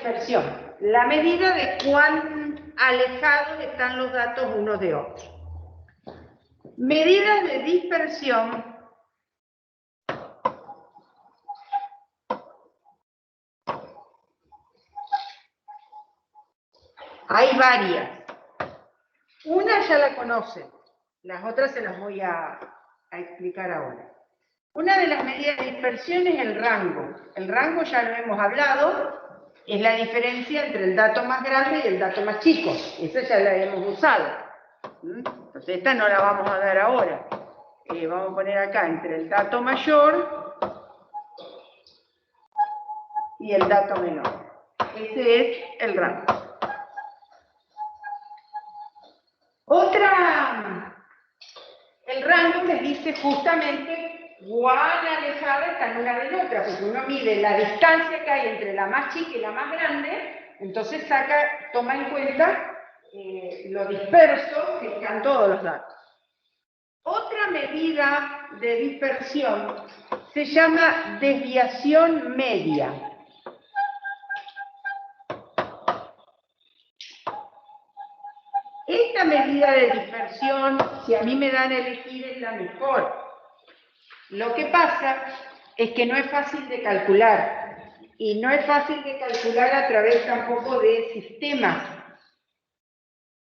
dispersión, la medida de cuán alejados están los datos unos de otros. Medidas de dispersión hay varias. Una ya la conocen, las otras se las voy a explicar ahora. Una de las medidas de dispersión es el rango. El rango ya lo hemos hablado, es la diferencia entre el dato más grande y el dato más chico. Esa ya la hemos usado. Entonces esta no la vamos a dar ahora. Vamos a poner acá entre el dato mayor y el dato menor. Ese es el rango. El rango les dice justamente cuán alejada están una de la otra, porque uno mide la distancia que hay entre la más chica y la más grande, entonces toma en cuenta lo disperso que están todos los datos. Otra medida de dispersión se llama desviación media. Esta medida de dispersión, si a mí me dan a elegir, es la mejor. Lo que pasa es que no es fácil de calcular, y no es fácil de calcular a través tampoco de sistemas.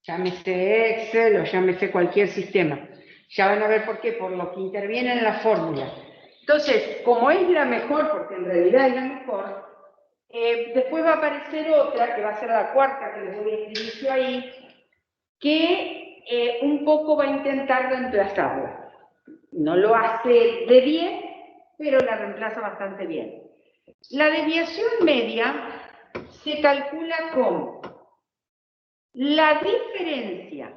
Llámese Excel o llámese cualquier sistema. Ya van a ver por qué, por lo que interviene en la fórmula. Entonces, como es la mejor, porque en realidad es la mejor, después va a aparecer otra, que va a ser la cuarta, que les voy a escribir yo ahí, que un poco va a intentar reemplazarla. No lo hace de bien, pero la reemplaza bastante bien. La desviación media se calcula como la diferencia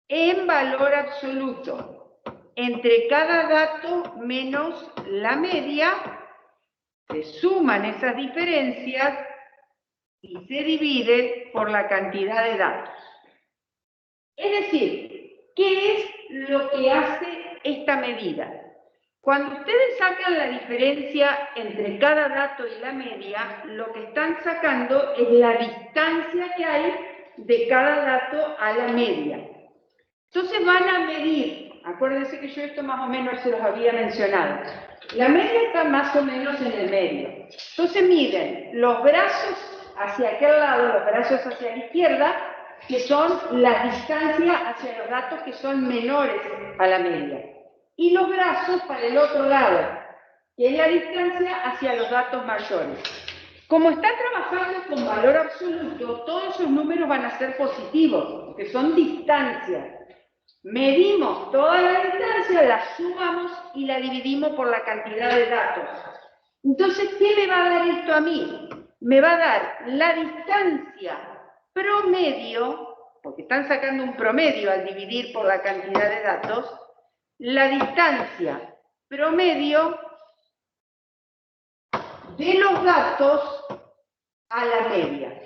en valor absoluto entre cada dato menos la media, se suman esas diferencias y se divide por la cantidad de datos. Es decir, ¿qué es lo que hace esta medida? Cuando ustedes sacan la diferencia entre cada dato y la media, lo que están sacando es la distancia que hay de cada dato a la media. Entonces van a medir, acuérdense que yo esto más o menos se los había mencionado. La media está más o menos en el medio. Entonces miden los brazos hacia aquel lado, los brazos hacia la izquierda, que son la distancia hacia los datos que son menores a la media. Y los brazos para el otro lado, que es la distancia hacia los datos mayores. Como está trabajando con valor absoluto, todos esos números van a ser positivos, porque son distancias. Medimos toda la distancia, la sumamos y la dividimos por la cantidad de datos. Entonces, ¿qué me va a dar esto a mí? Me va a dar la distancia promedio, porque están sacando un promedio al dividir por la cantidad de datos, la distancia promedio de los datos a la media.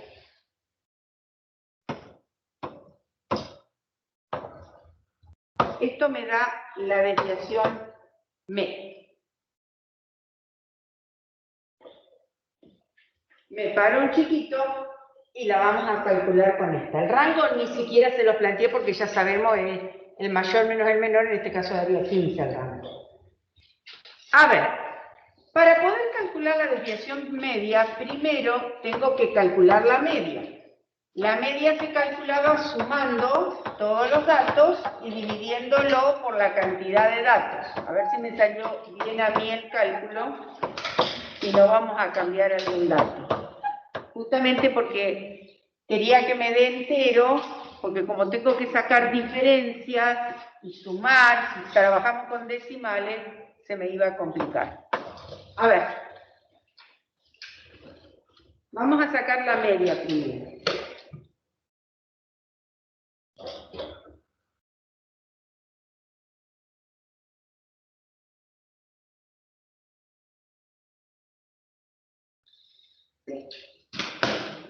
Esto me da la desviación media. Me paro un chiquito y la vamos a calcular con esta. El rango ni siquiera se los planteé porque ya sabemos el mayor menos el menor, en este caso daría 15 el rango. A ver, para poder calcular la desviación media, primero tengo que calcular la media. La media se calculaba sumando todos los datos y dividiéndolo por la cantidad de datos. A ver si me salió bien a mí el cálculo y no vamos a cambiar algún dato. Justamente porque quería que me dé entero, porque como tengo que sacar diferencias y sumar, si trabajamos con decimales, se me iba a complicar. A ver, vamos a sacar la media primero.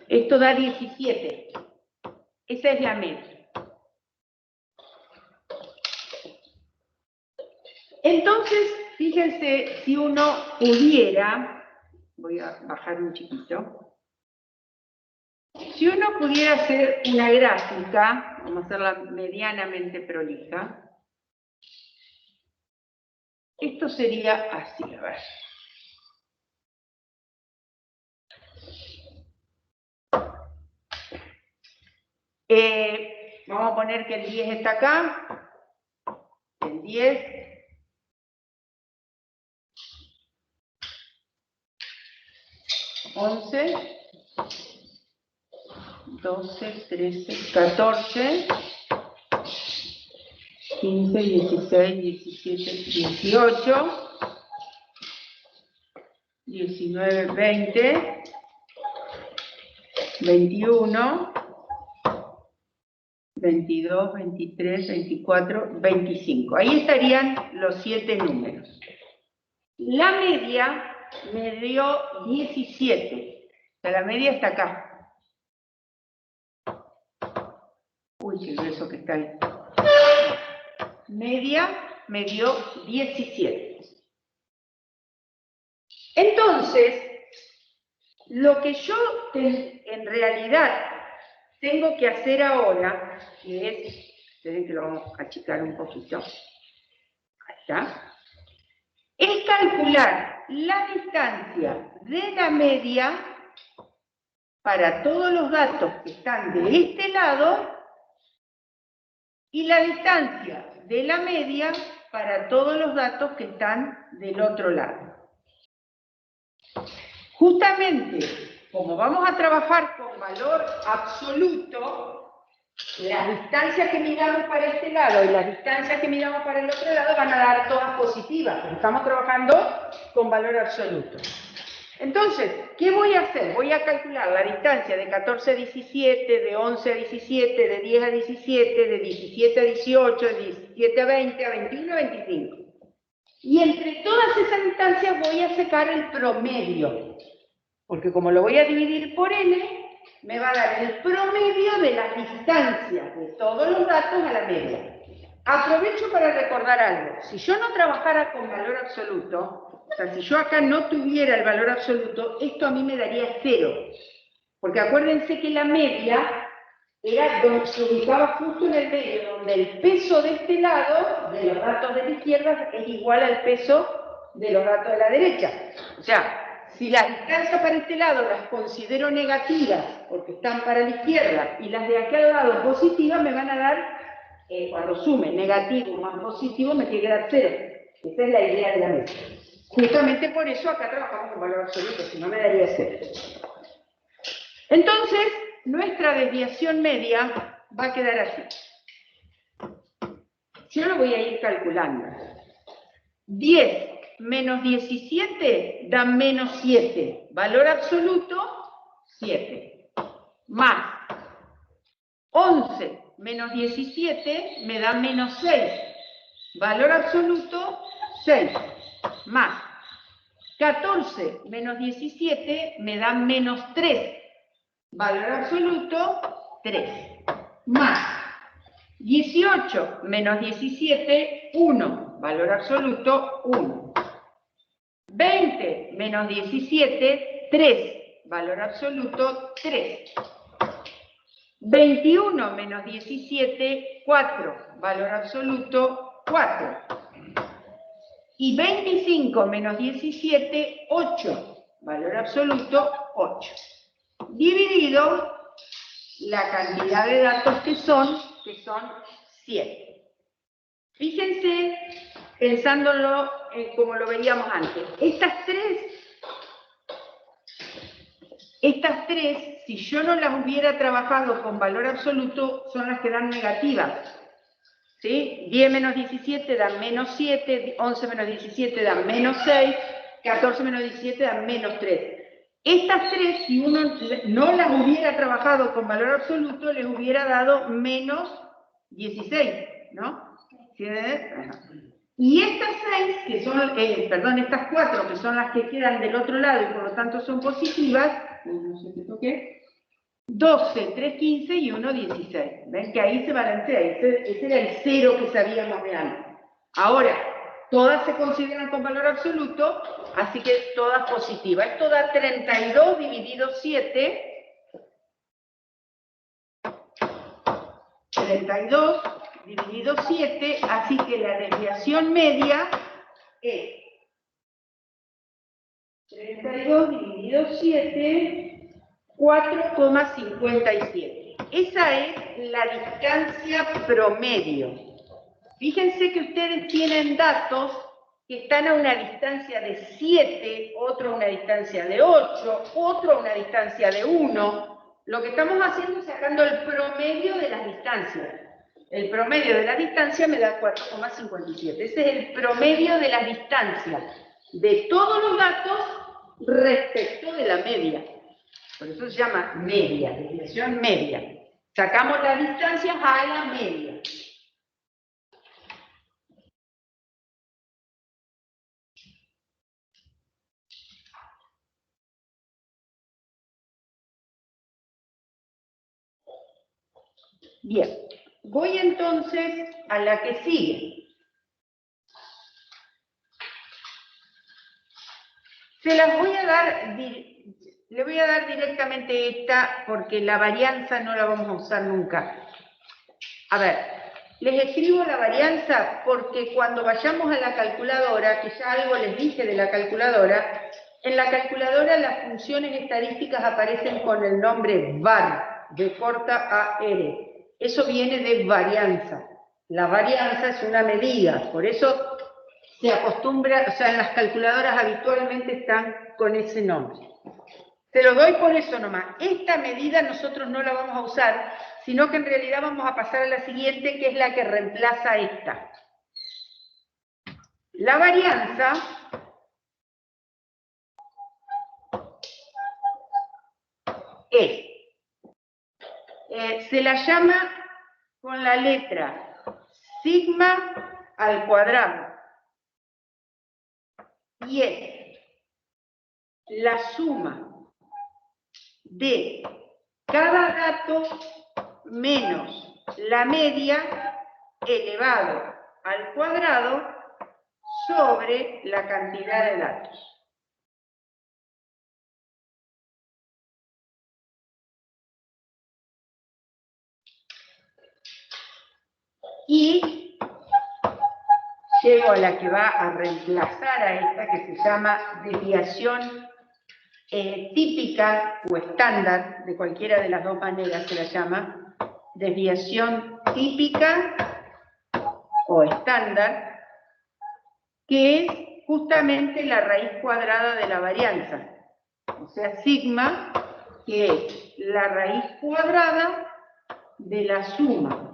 Esto da 17. Esa es la media. Entonces, fíjense, si uno pudiera, voy a bajar un chiquito, Si uno pudiera hacer una gráfica, vamos a hacerla medianamente prolija, esto sería así, a ver. Vamos a poner que el 10 está acá, el 10, $11, 12, 13, 14, 15, 16, 17, 18, 19, 20, 21, 22, 23, 24, 25. Ahí estarían los 7 números. La media me dio 17. O sea, la media está acá. Uy, qué grueso que está ahí. Media me dio 17. Entonces, lo que yo en realidad tengo que hacer ahora, que es, esperen que lo vamos a achicar un poquito, ahí está, es calcular la distancia de la media para todos los datos que están de este lado y la distancia de la media para todos los datos que están del otro lado. Justamente, como vamos a trabajar con valor absoluto, las distancias que midamos para este lado y las distancias que midamos para el otro lado van a dar todas positivas, porque estamos trabajando con valor absoluto. Entonces, ¿qué voy a hacer? Voy a calcular la distancia de 14 a 17, de 11 a 17, de 10 a 17, de 17 a 18, de 17 a 20, a 21 a 25. Y entre todas esas distancias voy a sacar el promedio, porque como lo voy a dividir por n, me va a dar el promedio de las distancias de todos los datos a la media. Aprovecho para recordar algo. Si yo no trabajara con valor absoluto, o sea, si yo acá no tuviera el valor absoluto, esto a mí me daría 0. Porque acuérdense que la media era donde se ubicaba justo en el medio, donde el peso de este lado, de los datos de la izquierda, es igual al peso de los datos de la derecha. O sea, si las distancias para este lado las considero negativas, porque están para la izquierda, y las de aquel lado positivas, me van a dar, cuando sume negativo más positivo, me tiene que dar 0. Esa es la idea de la mesa. Justamente por eso acá trabajamos con valor absoluto, si no me daría 0. Entonces, nuestra desviación media va a quedar así. Yo lo voy a ir calculando. 10 menos 17 da menos 7. Valor absoluto, 7. Más 11 menos 17 me da menos 6. Valor absoluto, 6. Más 14 menos 17 me da menos 3. Valor absoluto, 3. Más 18 menos 17, 1. Valor absoluto, 1. 20 menos 17, 3. Valor absoluto, 3. 21 menos 17, 4. Valor absoluto, 4. Y 25 menos 17, 8. Valor absoluto, 8. Dividido la cantidad de datos que son 7. Fíjense, pensándolo como lo veíamos antes, estas tres, si yo no las hubiera trabajado con valor absoluto, son las que dan negativas. ¿Sí? 10 menos 17 dan menos 7, 11 menos 17 dan menos 6, 14 menos 17 dan menos 3. Estas tres, si uno no las hubiera trabajado con valor absoluto, les hubiera dado menos 16, ¿no? ¿Sí? Y estas 6, que son, estas 4, que son las que quedan del otro lado y por lo tanto son positivas, no sé qué toqué, 12, 3, 15 y 1, 16. ¿Ven que ahí se balancea? Ese era el 0 que sabíamos de antes. Ahora, todas se consideran con valor absoluto, así que todas positivas. Esto da 32 dividido 7, 32 dividido 7, así que la desviación media es 32 dividido 7, 4,57. Esa es la distancia promedio. Fíjense que ustedes tienen datos que están a una distancia de 7, otro a una distancia de 8, otro a una distancia de 1. Lo que estamos haciendo es sacando el promedio de las distancias. El promedio de la distancia me da 4,57. Ese es el promedio de las distancias de todos los datos respecto de la media. Por eso se llama media, desviación media. Sacamos las distancias a la media. Bien, voy entonces a la que sigue. Se las voy a dar, le voy a dar directamente esta porque la varianza no la vamos a usar nunca. A ver, les escribo la varianza porque cuando vayamos a la calculadora, que ya algo les dije de la calculadora, en la calculadora las funciones estadísticas aparecen con el nombre var, de corta AR. Eso viene de varianza. La varianza es una medida, por eso se acostumbra, o sea, en las calculadoras habitualmente están con ese nombre. Te lo doy por eso nomás. Esta medida nosotros no la vamos a usar, sino que en realidad vamos a pasar a la siguiente, que es la que reemplaza a esta. La varianza es, se la llama con la letra sigma al cuadrado. Y es la suma de cada dato menos la media elevado al cuadrado sobre la cantidad de datos. Y llego a la que va a reemplazar a esta, que se llama desviación típica o estándar, de cualquiera de las dos maneras se la llama, desviación típica o estándar, que es justamente la raíz cuadrada de la varianza. O sea, sigma, que es la raíz cuadrada de la suma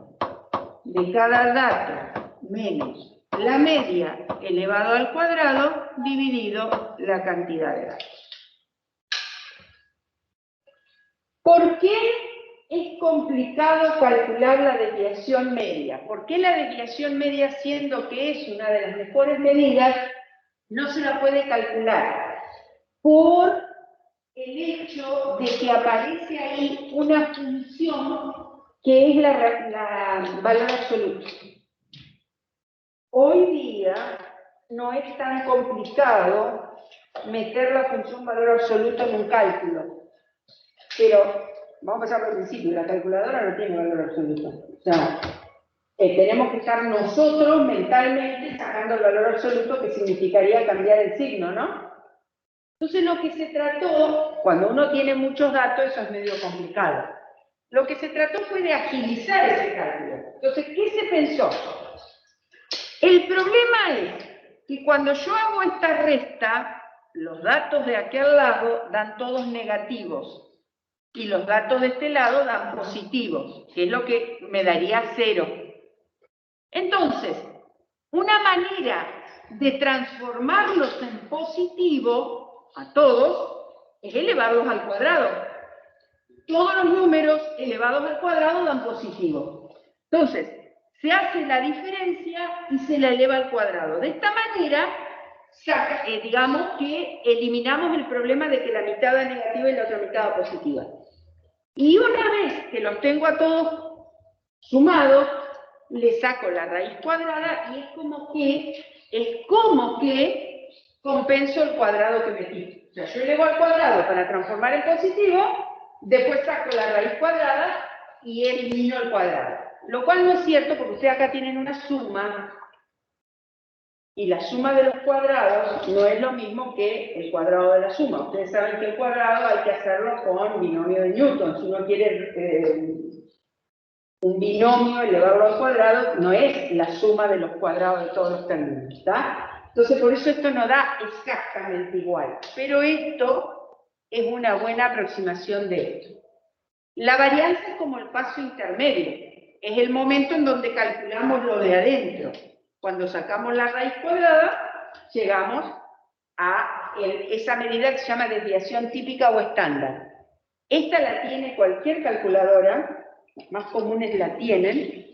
de cada dato menos la media elevado al cuadrado dividido la cantidad de datos. ¿Por qué es complicado calcular la desviación media? ¿Por qué la desviación media, siendo que es una de las mejores medidas, no se la puede calcular? Por el hecho de que aparece ahí una función que es la valor absoluto. Hoy día no es tan complicado meter la función valor absoluto en un cálculo. Pero vamos a empezar por el principio, la calculadora no tiene valor absoluto. O sea, tenemos que estar nosotros mentalmente sacando el valor absoluto, que significaría cambiar el signo, ¿no? Entonces lo que se trató, cuando uno tiene muchos datos, eso es medio complicado. Lo que se trató fue de agilizar ese cálculo. Entonces, ¿qué se pensó? El problema es que cuando yo hago esta resta, los datos de aquel lado dan todos negativos. Y los datos de este lado dan positivos, que es lo que me daría 0. Entonces, una manera de transformarlos en positivo a todos es elevarlos al cuadrado. Todos los números elevados al cuadrado dan positivo. Entonces, se hace la diferencia y se la eleva al cuadrado. De esta manera, digamos que eliminamos el problema de que la mitad da negativa y la otra mitad da positiva. Y una vez que los tengo a todos sumados, le saco la raíz cuadrada y es como que compenso el cuadrado que metí. O sea, yo elevo al cuadrado para transformar en positivo, después saco la raíz cuadrada y elimino el cuadrado. Lo cual no es cierto porque ustedes acá tienen una suma y la suma de los cuadrados no es lo mismo que el cuadrado de la suma. Ustedes saben que el cuadrado hay que hacerlo con binomio de Newton. Si uno quiere un binomio, elevarlo al cuadrado, no es la suma de los cuadrados de todos los términos, ¿está? Entonces, por eso esto no da exactamente igual. Pero esto es una buena aproximación de esto. La varianza es como el paso intermedio. Es el momento en donde calculamos lo de adentro. Cuando sacamos la raíz cuadrada, llegamos a esa medida que se llama desviación típica o estándar. Esta la tiene cualquier calculadora, las más comunes la tienen,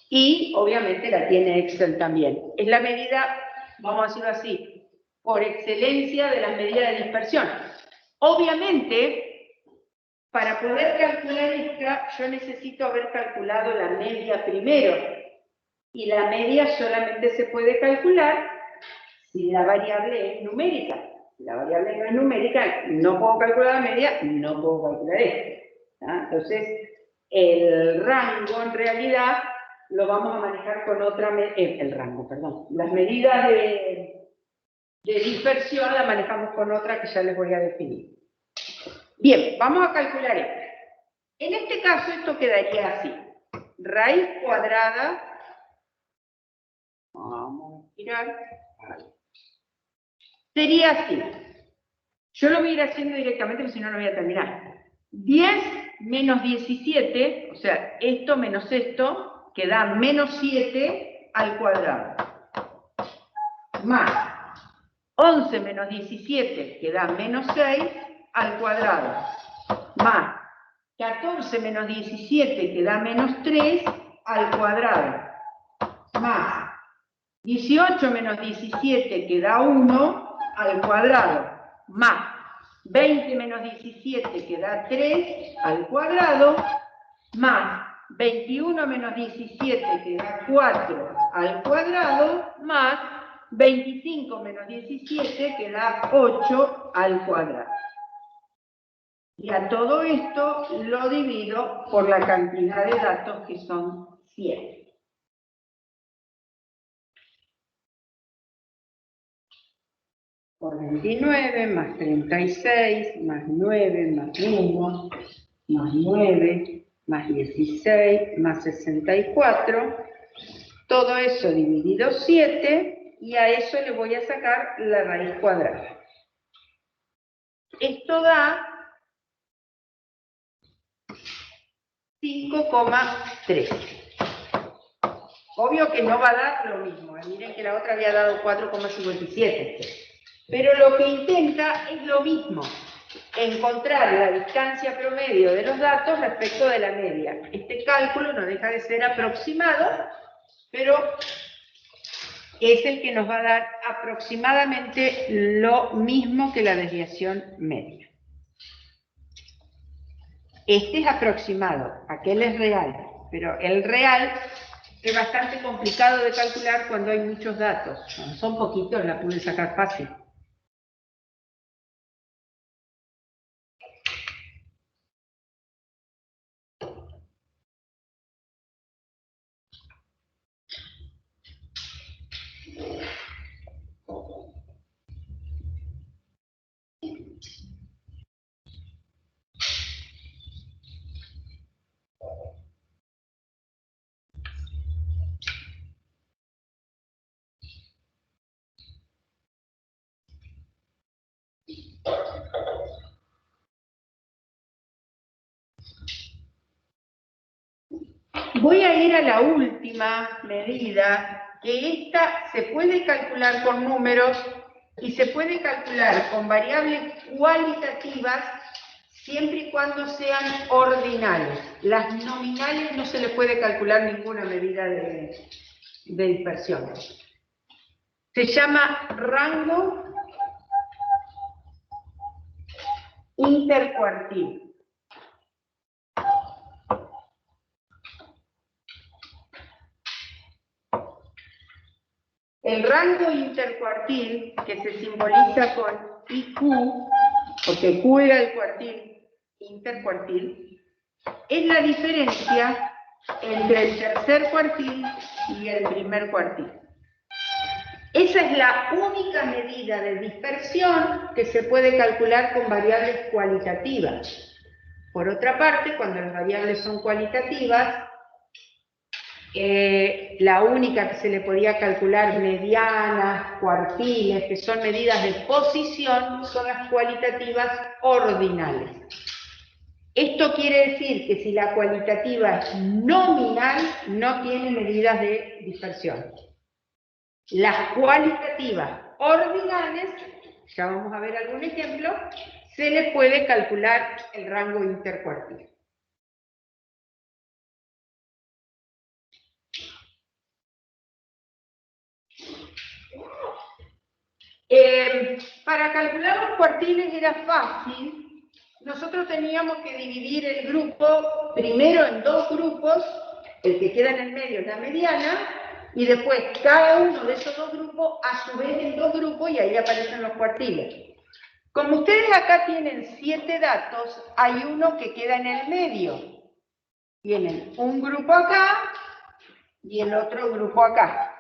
y obviamente la tiene Excel también. Es la medida, vamos a decirlo así, por excelencia de las medidas de dispersión. Obviamente, para poder calcular esta, yo necesito haber calculado la media primero. Y la media solamente se puede calcular si la variable es numérica. Si la variable no es numérica, no puedo calcular la media, no puedo calcular esto. Entonces, el rango en realidad lo vamos a manejar con otra... Las medidas de dispersión las manejamos con otra que ya les voy a definir. Bien, vamos a calcular esto. En este caso esto quedaría así. Raíz cuadrada, vamos a girar, sería así. Yo lo voy a ir haciendo directamente porque si no, no voy a terminar. 10 menos 17, o sea, esto menos esto, que da menos 7 al cuadrado. Más 11 menos 17, que da menos 6 al cuadrado. Más 14 menos 17, que da menos 3, al cuadrado. Más 18 menos 17, que da 1, al cuadrado. Más 20 menos 17, que da 3, al cuadrado. Más 21 menos 17, que da 4, al cuadrado. Más 25 menos 17, que da 8, al cuadrado. Y a todo esto lo divido por la cantidad de datos, que son 100. Por 29, más 36, más 9, más 1, más 9, más 16, más 64. Todo eso dividido 7, y a eso le voy a sacar la raíz cuadrada. Esto da 5,3. Obvio que no va a dar lo mismo. Miren que la otra había dado 4,57. Pero lo que intenta es lo mismo. Encontrar la distancia promedio de los datos respecto de la media. Este cálculo no deja de ser aproximado, pero es el que nos va a dar aproximadamente lo mismo que la desviación media. Este es aproximado, aquel es real, pero el real es bastante complicado de calcular cuando hay muchos datos. Cuando son poquitos la pude sacar fácil. Voy a ir a la última medida, que esta se puede calcular con números y se puede calcular con variables cualitativas siempre y cuando sean ordinales. Las nominales no se le puede calcular ninguna medida de dispersión. Se llama rango intercuartil. El rango intercuartil, que se simboliza con IQ, porque Q era el cuartil, intercuartil, es la diferencia entre el tercer cuartil y el primer cuartil. Esa es la única medida de dispersión que se puede calcular con variables cualitativas. Por otra parte, cuando las variables son cualitativas, la única que se le podía calcular medianas, cuartiles, que son medidas de posición, son las cualitativas ordinales. Esto quiere decir que si la cualitativa es nominal, no tiene medidas de dispersión. Las cualitativas ordinales, ya vamos a ver algún ejemplo, se le puede calcular el rango intercuartil. Para calcular los cuartiles era fácil. Nosotros teníamos que dividir el grupo primero en dos grupos, el que queda en el medio es la mediana, y después cada uno de esos dos grupos a su vez en dos grupos y ahí aparecen los cuartiles. Como ustedes acá tienen 7 datos, hay uno que queda en el medio. Tienen un grupo acá y el otro grupo acá.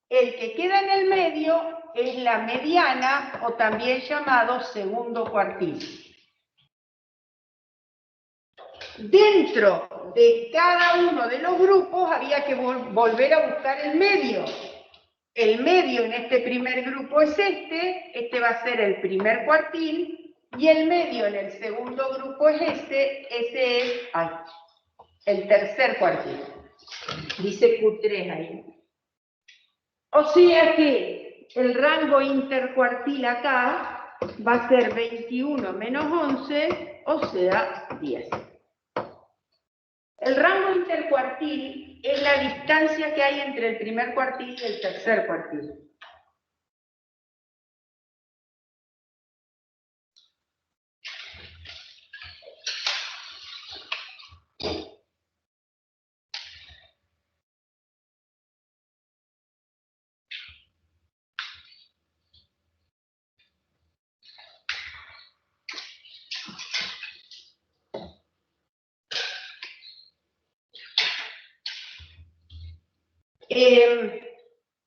El que queda en el medio es la mediana o también llamado segundo cuartil. Dentro de cada uno de los grupos había que volver a buscar el medio. El medio en este primer grupo es este va a ser el primer cuartil, y el medio en el segundo grupo es ese es el tercer cuartil. Dice Q3 ahí. O sea que el rango intercuartil acá va a ser 21 menos 11, o sea, 10. El rango intercuartil es la distancia que hay entre el primer cuartil y el tercer cuartil.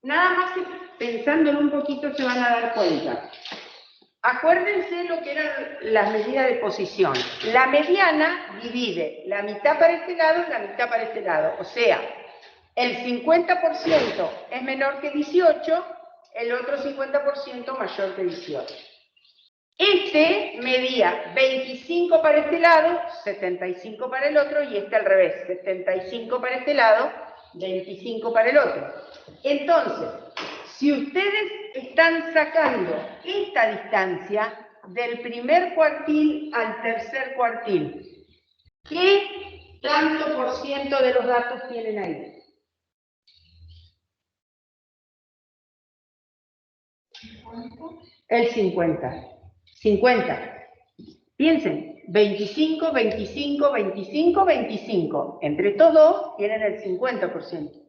Nada más que pensándolo un poquito se van a dar cuenta. Acuérdense lo que eran las medidas de posición. La mediana divide la mitad para este lado y la mitad para este lado. O sea, el 50% es menor que 18, el otro 50% mayor que 18. Este medía 25 para este lado, 75 para el otro, y este al revés, 75 para este lado, 25 para el otro. Entonces, si ustedes están sacando esta distancia del primer cuartil al tercer cuartil, ¿qué tanto por ciento de los datos tienen ahí? El 50. 50. Piensen, 25, 25, 25, 25. Entre todos tienen el 50%.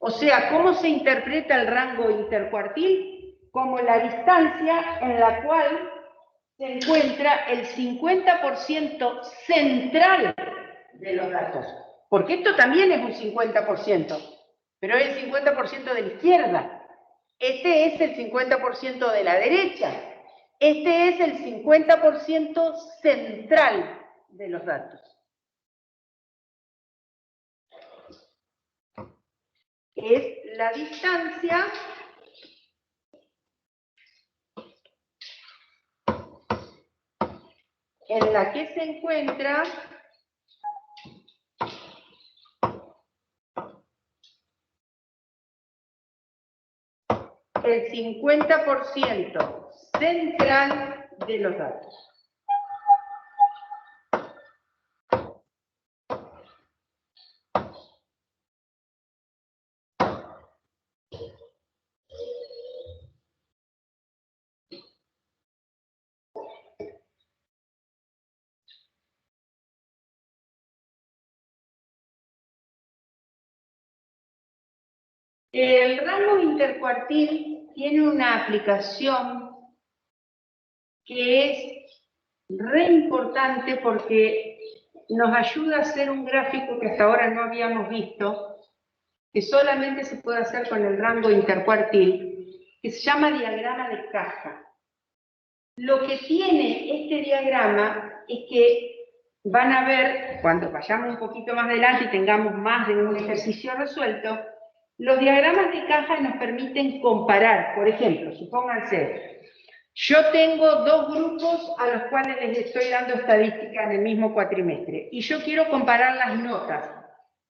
O sea, ¿cómo se interpreta el rango intercuartil? Como la distancia en la cual se encuentra el 50% central de los datos. Porque esto también es un 50%, pero es el 50% de la izquierda. Este es el 50% de la derecha. Este es el 50% central de los datos. Es la distancia en la que se encuentra el 50% central de los datos. El rango intercuartil tiene una aplicación que es re importante porque nos ayuda a hacer un gráfico que hasta ahora no habíamos visto, que solamente se puede hacer con el rango intercuartil, que se llama diagrama de caja. Lo que tiene este diagrama es que van a ver, cuando vayamos un poquito más adelante y tengamos más de un ejercicio resuelto, los diagramas de caja nos permiten comparar. Por ejemplo, supónganse, yo tengo dos grupos a los cuales les estoy dando estadística en el mismo cuatrimestre y yo quiero comparar las notas.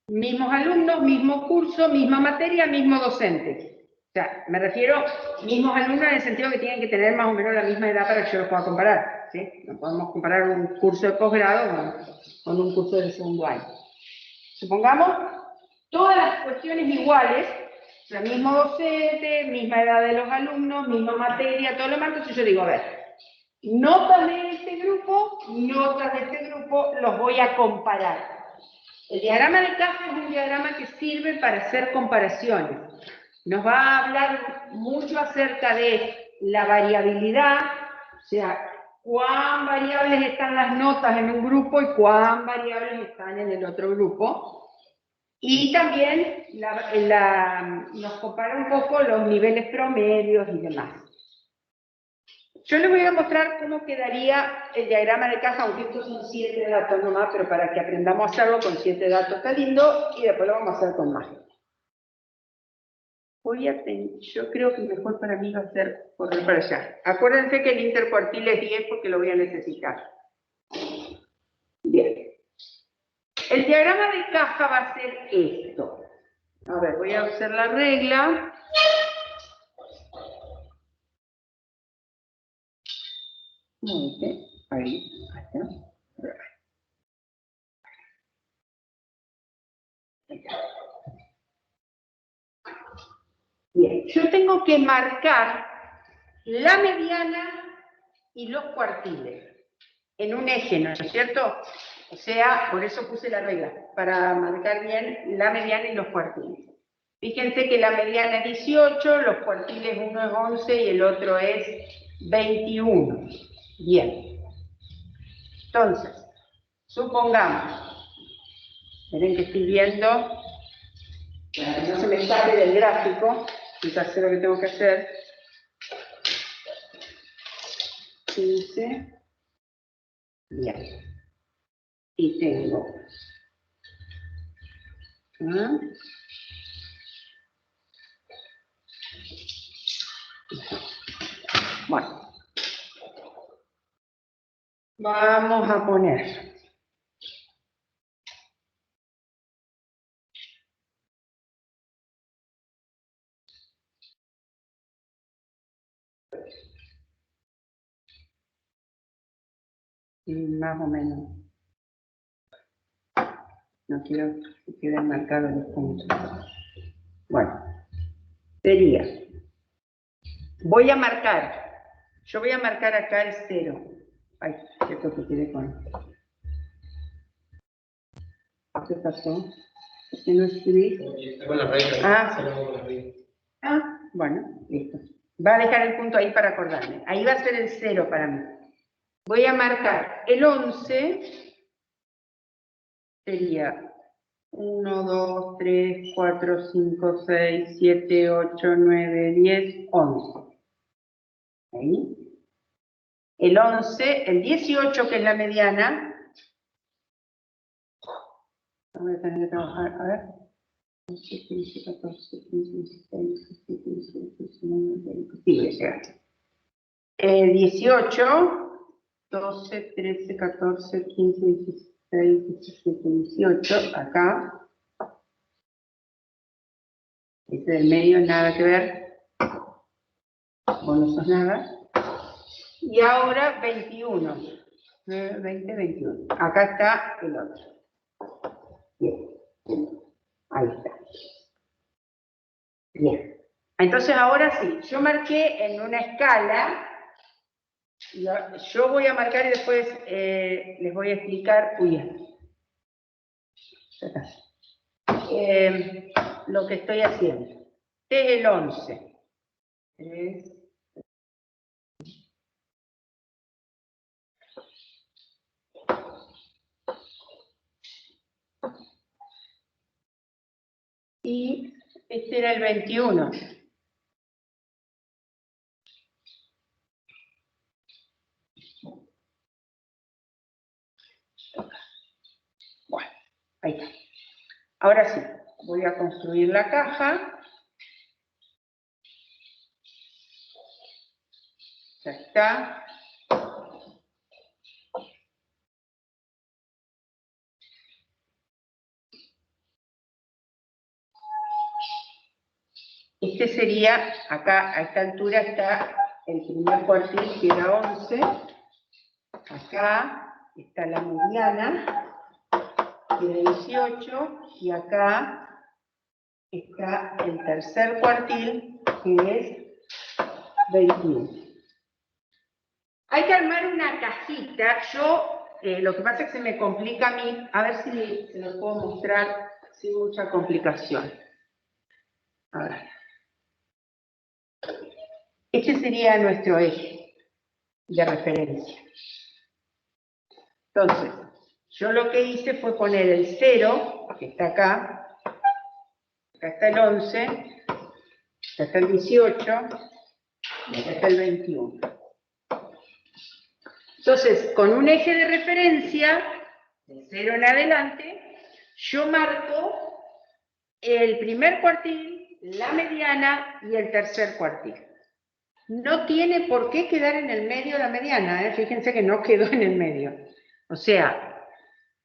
Mismos alumnos, mismo curso, misma materia, mismo docente. O sea, me refiero mismos alumnos en el sentido que tienen que tener más o menos la misma edad para que yo los pueda comparar. ¿Sí? No podemos comparar un curso de posgrado con un curso de segundo año. Supongamos todas las cuestiones iguales, la mismo docente, misma edad de los alumnos, misma materia, todo lo demás. Entonces yo digo, a ver, notas de este grupo, notas de este grupo, los voy a comparar. El diagrama de caja es un diagrama que sirve para hacer comparaciones. Nos va a hablar mucho acerca de la variabilidad, o sea, cuán variables están las notas en un grupo y cuán variables están en el otro grupo. Y también nos compara un poco los niveles promedios y demás. Yo les voy a mostrar cómo quedaría el diagrama de caja, aunque estos son 7 datos nomás, pero para que aprendamos a hacerlo con 7 datos está lindo, y después lo vamos a hacer con más. Yo creo que mejor para mí va a ser correr para allá. Acuérdense que el intercuartil es 10 porque lo voy a necesitar. Bien. El diagrama de caja va a ser esto. A ver, voy a hacer la regla. Muy bien. Ahí está. Bien, yo tengo que marcar la mediana y los cuartiles en un eje, ¿no es cierto? O sea, por eso puse la regla, para marcar bien la mediana y los cuartiles. Fíjense que la mediana es 18, los cuartiles uno es 11 y el otro es 21. Bien. Entonces, supongamos, miren que estoy viendo, para que no se me escape del gráfico, quizás sé lo que tengo que hacer. 15. Bien. Y tengo. Bueno. Vamos a poner. Más o menos. No quiero que queden marcados los puntos. Bueno, sería. Yo voy a marcar acá el 0. Ay, cierto que quede con. ¿Qué pasó? ¿Por qué no escribí? Está con la regla. Bueno, listo. Va a dejar el punto ahí para acordarme. Ahí va a ser el 0 para mí. Voy a marcar el 11. Sería 1, 2, 3, 4, 5, 6, 7, 8, 9, 10, 11. Ahí. El 11, el 18, que es la mediana. Voy a tener que trabajar, a ver. 11, 15, 14, 15, 16, 17, 18, 19, 20. Sí, voy a llegar. 18, 12, 13, 14, 15, 16, 17, 18. Acá. Este del medio, nada que ver. Vos no sos nada. Y ahora 21. 20, 21. Acá está el otro. Bien. Ahí está. Bien. Entonces ahora sí, yo marqué en una escala. Yo voy a marcar y después les voy a explicar. Lo que estoy haciendo. Este es el 11. 3. Este era el 21. Bueno, ahí está. Ahora sí, voy a construir la caja. Ya está. Este sería, acá a esta altura está el primer cuartil, que era 11. Acá está la mediana, que era 18. Y acá está el tercer cuartil, que es 21. Hay que armar una cajita. Yo, lo que pasa es que se me complica a mí, a ver si se lo puedo mostrar sin mucha complicación. A ver. Este sería nuestro eje de referencia. Entonces, yo lo que hice fue poner el 0, que está acá está el 11, acá está el 18, y acá está el 21. Entonces, con un eje de referencia, de 0 en adelante, yo marco el primer cuartil, la mediana y el tercer cuartil. No tiene por qué quedar en el medio la mediana, ¿eh? Fíjense que no quedó en el medio. O sea,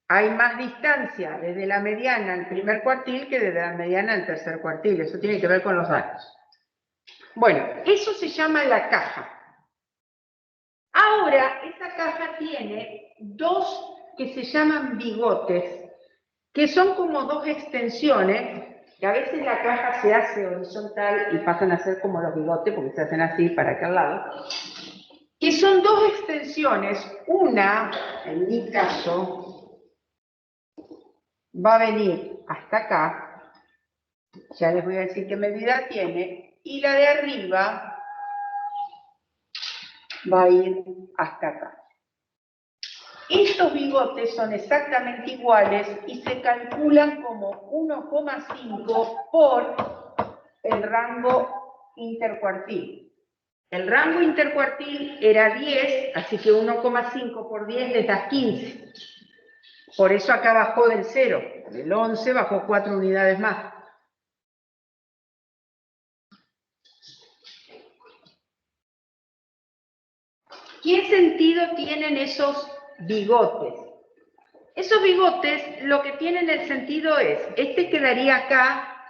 hay más distancia desde la mediana al primer cuartil que desde la mediana al tercer cuartil. Eso tiene que ver con los datos. Bueno, eso se llama la caja. Ahora, esa caja tiene dos que se llaman bigotes, que son como dos extensiones, que a veces la caja se hace horizontal y pasan a ser como los bigotes, porque se hacen así para aquel lado, que son dos extensiones. Una, en mi caso, va a venir hasta acá, ya les voy a decir qué medida tiene, y la de arriba va a ir hasta acá. Estos bigotes son exactamente iguales y se calculan como 1,5 por el rango intercuartil. El rango intercuartil era 10, así que 1,5 por 10 les da 15. Por eso acá bajó del 0. Del 11 bajó 4 unidades más. ¿Qué sentido tienen esos bigotes? Esos bigotes lo que tienen el sentido es, este quedaría acá,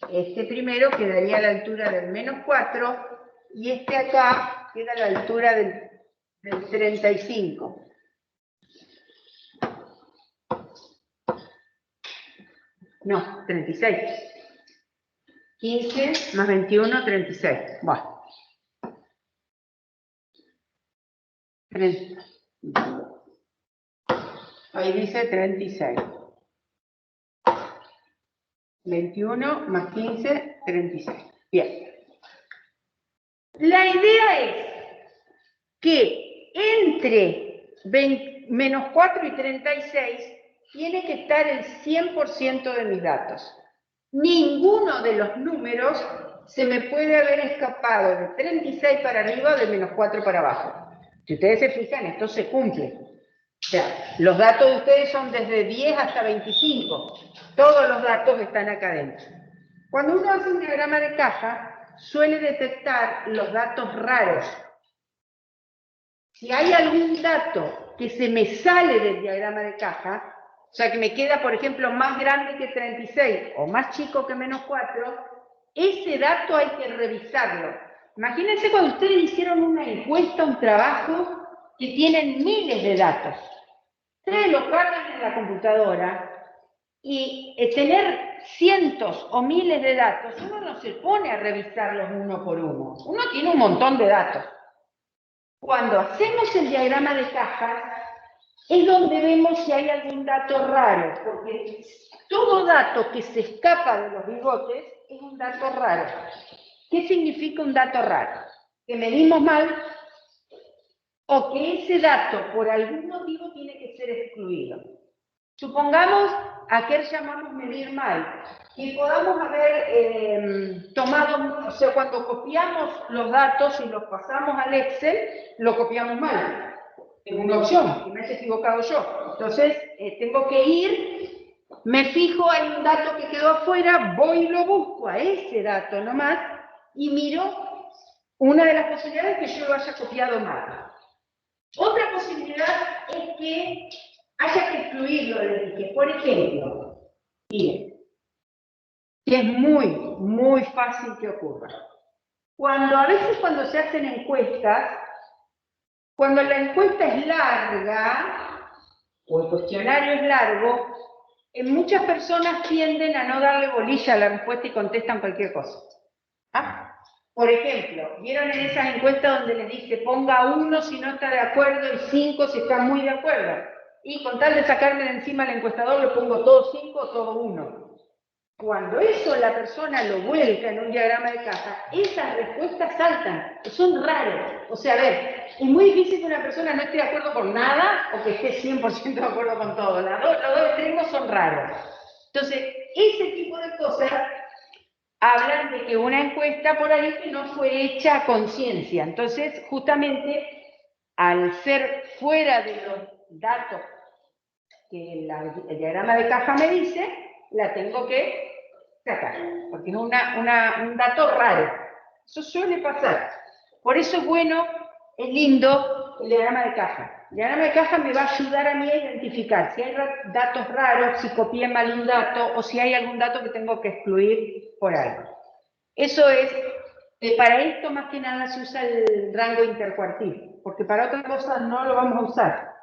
este primero quedaría a la altura del -4 y este acá queda a la altura del 35. No, 36. 15 más 21, 36. Bueno. 30. Ahí dice 36. 21 más 15, 36. Bien. La idea es que entre -4 y 36 tiene que estar el 100% de mis datos. Ninguno de los números se me puede haber escapado de 36 para arriba o de -4 para abajo. Si ustedes se fijan, esto se cumple. O sea, los datos de ustedes son desde 10 hasta 25. Todos los datos están acá dentro. Cuando uno hace un diagrama de caja, suele detectar los datos raros. Si hay algún dato que se me sale del diagrama de caja, o sea, que me queda, por ejemplo, más grande que 36 o más chico que -4, ese dato hay que revisarlo. Imagínense cuando ustedes hicieron una encuesta, un trabajo, que tienen miles de datos. Ustedes lo cargan en la computadora y tener cientos o miles de datos, uno no se pone a revisarlos uno por uno. Uno tiene un montón de datos. Cuando hacemos el diagrama de caja, es donde vemos si hay algún dato raro, porque todo dato que se escapa de los bigotes es un dato raro. ¿Qué significa un dato raro? Que medimos mal o que ese dato por algún motivo tiene que ser excluido. Supongamos a qué llamamos medir mal, y podamos haber tomado, o sea, cuando copiamos los datos y los pasamos al Excel, lo copiamos mal. Es una opción, que me haya equivocado yo. Entonces, tengo que ir, me fijo, hay un dato que quedó afuera, voy y lo busco a ese dato nomás, y miro una de las posibilidades que yo lo haya copiado mal. Otra posibilidad es que haya que excluirlo del que, por ejemplo, miren, que es muy fácil que ocurra. A veces cuando se hacen encuestas, cuando la encuesta es larga, o el cuestionario es largo, muchas personas tienden a no darle bolilla a la respuesta y contestan cualquier cosa. ¿Ah? Por ejemplo, ¿vieron en esas encuestas donde les dice ponga 1 si no está de acuerdo y 5 si está muy de acuerdo? Y con tal de sacarme de encima al encuestador le pongo todo 5 o todo 1. Cuando eso la persona lo vuelca en un diagrama de caja, esas respuestas saltan, son raras. O sea, a ver, es muy difícil que una persona no esté de acuerdo con nada o que esté 100% de acuerdo con todo. Los dos extremos son raros. Entonces, ese tipo de cosas hablan de que una encuesta por ahí que no fue hecha a conciencia. Entonces, justamente, al ser fuera de los datos que el diagrama de caja me dice, la tengo que sacar, porque es un dato raro. Eso suele pasar. Por eso es bueno, es lindo el diagrama de caja. El diagrama de caja me va a ayudar a mí a identificar si hay datos raros, si copié mal un dato, o si hay algún dato que tengo que excluir por algo. Eso es, para esto más que nada se usa el rango intercuartil, porque para otras cosas no lo vamos a usar,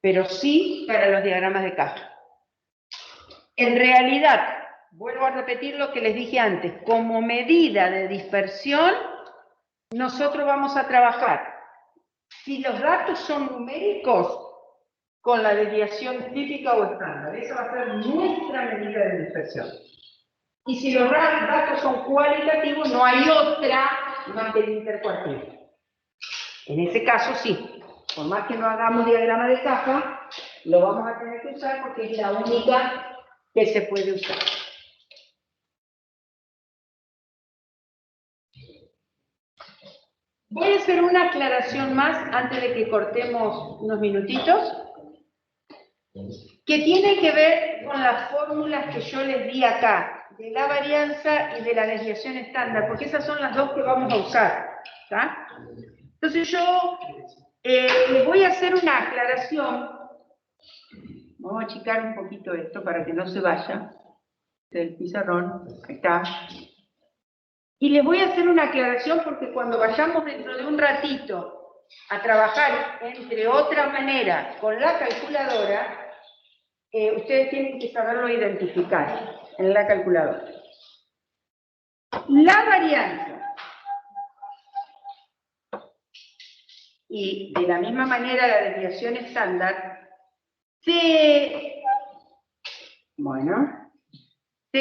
pero sí para los diagramas de caja. En realidad, vuelvo a repetir lo que les dije antes, como medida de dispersión, nosotros vamos a trabajar, si los datos son numéricos, con la desviación típica o estándar. Esa va a ser nuestra medida de dispersión. Y si los datos son cualitativos, no hay otra más que el intercuartil. En ese caso sí, por más que no hagamos diagrama de caja, lo vamos a tener que usar porque es la única que se puede usar. Voy a hacer una aclaración más antes de que cortemos unos minutitos, que tiene que ver con las fórmulas que yo les di acá, de la varianza y de la desviación estándar, porque esas son las dos que vamos a usar. ¿Tá? Entonces yo les voy a hacer una aclaración. Vamos a achicar un poquito esto para que no se vaya del pizarrón. Ahí está. Y les voy a hacer una aclaración porque cuando vayamos dentro de un ratito a trabajar, entre otras maneras, con la calculadora, ustedes tienen que saberlo identificar en la calculadora. La varianza. Y de la misma manera la desviación estándar se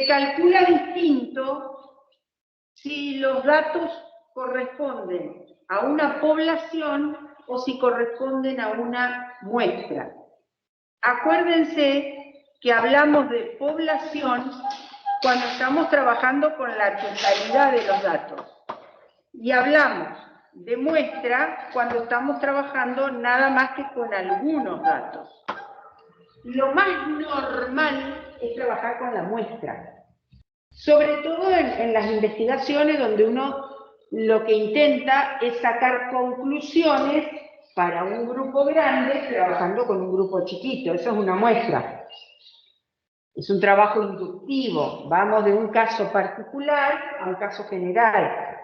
calcula distinto si los datos corresponden a una población o si corresponden a una muestra. Acuérdense que hablamos de población cuando estamos trabajando con la totalidad de los datos. Y hablamos de muestra cuando estamos trabajando nada más que con algunos datos. Lo más normal es trabajar con la muestra. Sobre todo en las investigaciones donde uno lo que intenta es sacar conclusiones para un grupo grande trabajando con un grupo chiquito. Eso es una muestra. Es un trabajo inductivo. Vamos de un caso particular a un caso general.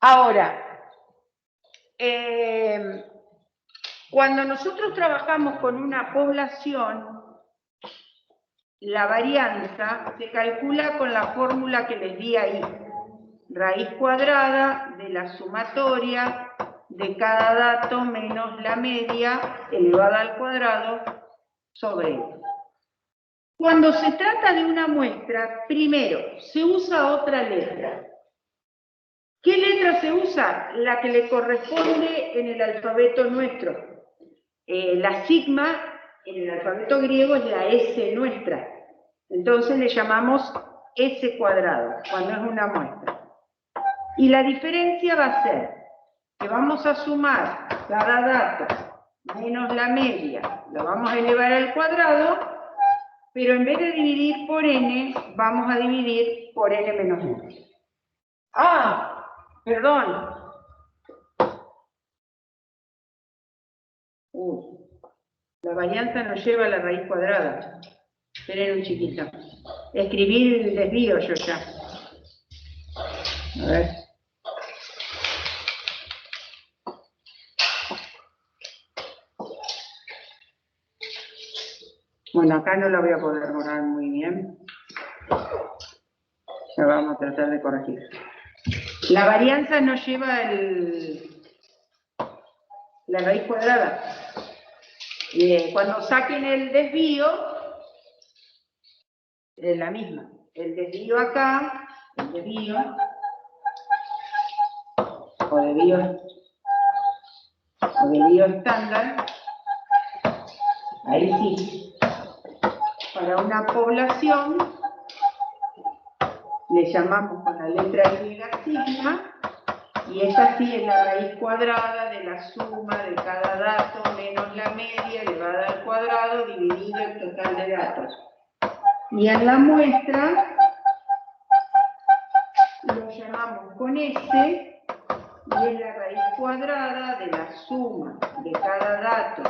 Ahora, cuando nosotros trabajamos con una población, la varianza se calcula con la fórmula que les di ahí. Raíz cuadrada de la sumatoria de cada dato menos la media elevada al cuadrado sobre esto. Cuando se trata de una muestra, primero se usa otra letra. ¿Qué letra se usa? La que le corresponde en el alfabeto nuestro. La sigma en el alfabeto griego es la S nuestra. Entonces le llamamos S cuadrado, cuando es una muestra. Y la diferencia va a ser que vamos a sumar cada dato menos la media, lo vamos a elevar al cuadrado, pero en vez de dividir por n, vamos a dividir por n menos 1. ¡Ah! Perdón. La varianza nos lleva a la raíz cuadrada. Esperen un chiquito. Escribí el desvío yo ya. A ver. Bueno, acá no la voy a poder borrar muy bien. Ya vamos a tratar de corregir. La varianza nos lleva la raíz cuadrada. Cuando saquen el desvío, es la misma. El desvío acá, el desvío, o desvío estándar, ahí sí. Para una población, le llamamos con la letra Y sigma, y esta sí es la raíz cuadrada de la suma de cada dato menos la media elevada al cuadrado dividido el total de datos. Y en la muestra lo llamamos con S, y es la raíz cuadrada de la suma de cada dato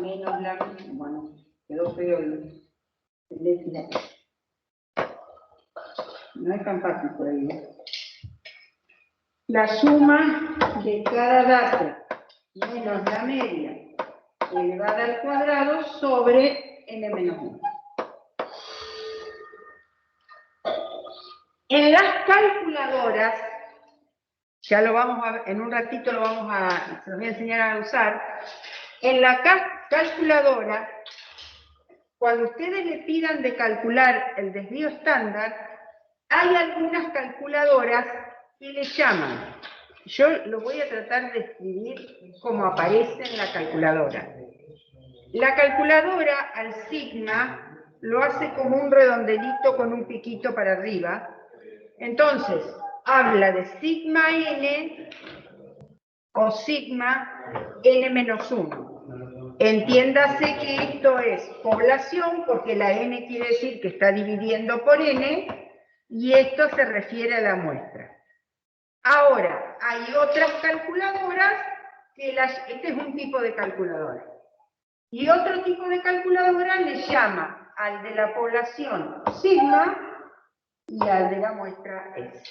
menos la media. Bueno, quedó feo el no es tan fácil por ahí. La suma de cada dato menos la media elevada al cuadrado sobre n menos 1. En las calculadoras, ya lo vamos a ver, en un ratito se los voy a enseñar a usar. En la calculadora, cuando ustedes le pidan de calcular el desvío estándar, hay algunas calculadoras que le llaman. Yo lo voy a tratar de escribir como aparece en la calculadora. La calculadora al sigma lo hace como un redondelito con un piquito para arriba. Entonces, habla de sigma n o sigma n menos 1. Entiéndase que esto es población, porque la n quiere decir que está dividiendo por n, y esto se refiere a la muestra. Ahora, hay otras calculadoras que este es un tipo de calculadora. Y otro tipo de calculadora le llama al de la población sigma y al de la muestra S.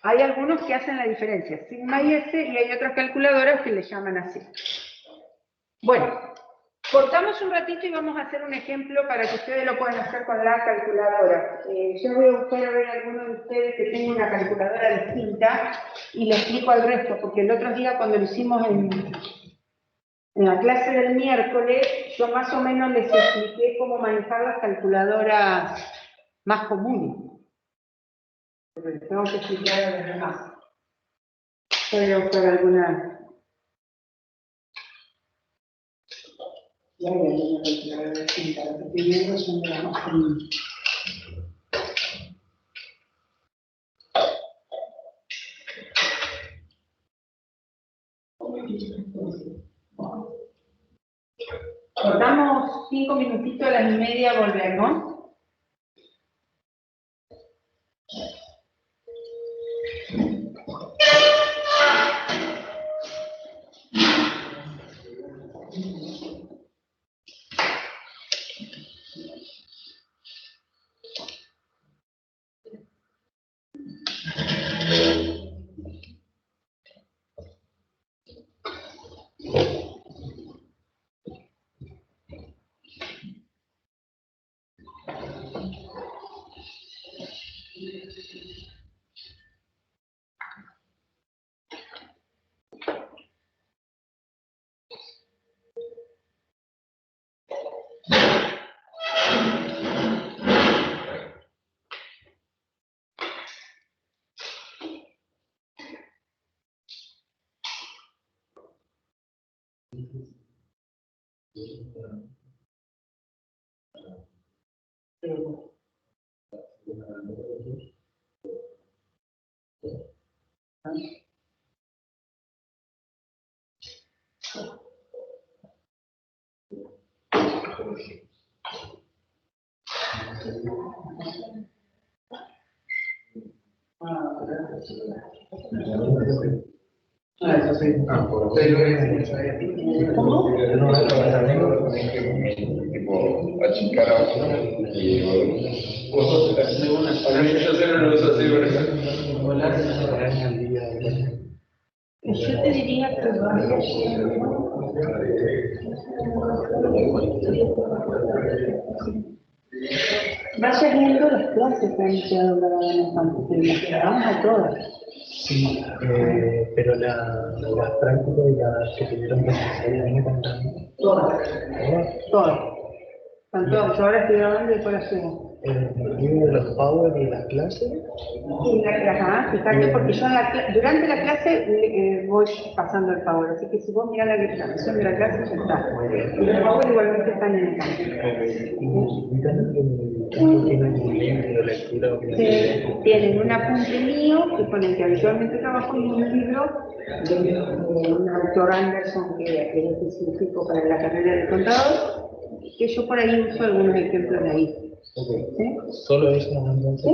Hay algunos que hacen la diferencia, sigma y S, y hay otras calculadoras que le llaman así. Bueno, cortamos un ratito y vamos a hacer un ejemplo para que ustedes lo puedan hacer con la calculadora. Yo voy a buscar a ver a alguno de ustedes que tenga una calculadora distinta y le explico al resto, porque el otro día cuando lo hicimos en la clase del miércoles, yo más o menos les expliqué cómo manejar las calculadoras más comunes. Pero les tengo que explicar a los demás. Voy a buscar alguna. Ya hay alguna calculadora distinta. Las que estoy viendo son de las más comunes. Cortamos 5 minutitos, a las 1:30 volvemos. Eso sí. Tipo, achicar a Yo te diría que vaya viendo las clases que han iniciado grabadas en el campo, que las grabamos a todas. Sí, pero las prácticas y las que tuvieron presencialmente también. Todas. Todas. Están todas. Yo ahora estoy grabando y después las subo. El motivo de los power y las clases. Ajá, fíjate, porque yo durante la clase voy pasando el power, así que si vos mirás la grabación de la clase ya está. Y los power igualmente están en el campo. Y también tienen un libro de lectura. Sí, tienen un apunte mío, que con el que habitualmente trabajo, y un libro de un autor Anderson, que es específico para la carrera de contador, que yo por ahí uso algunos ejemplos de ahí. Okay. ¿Sí? Solo eso, entonces. ¿Sí?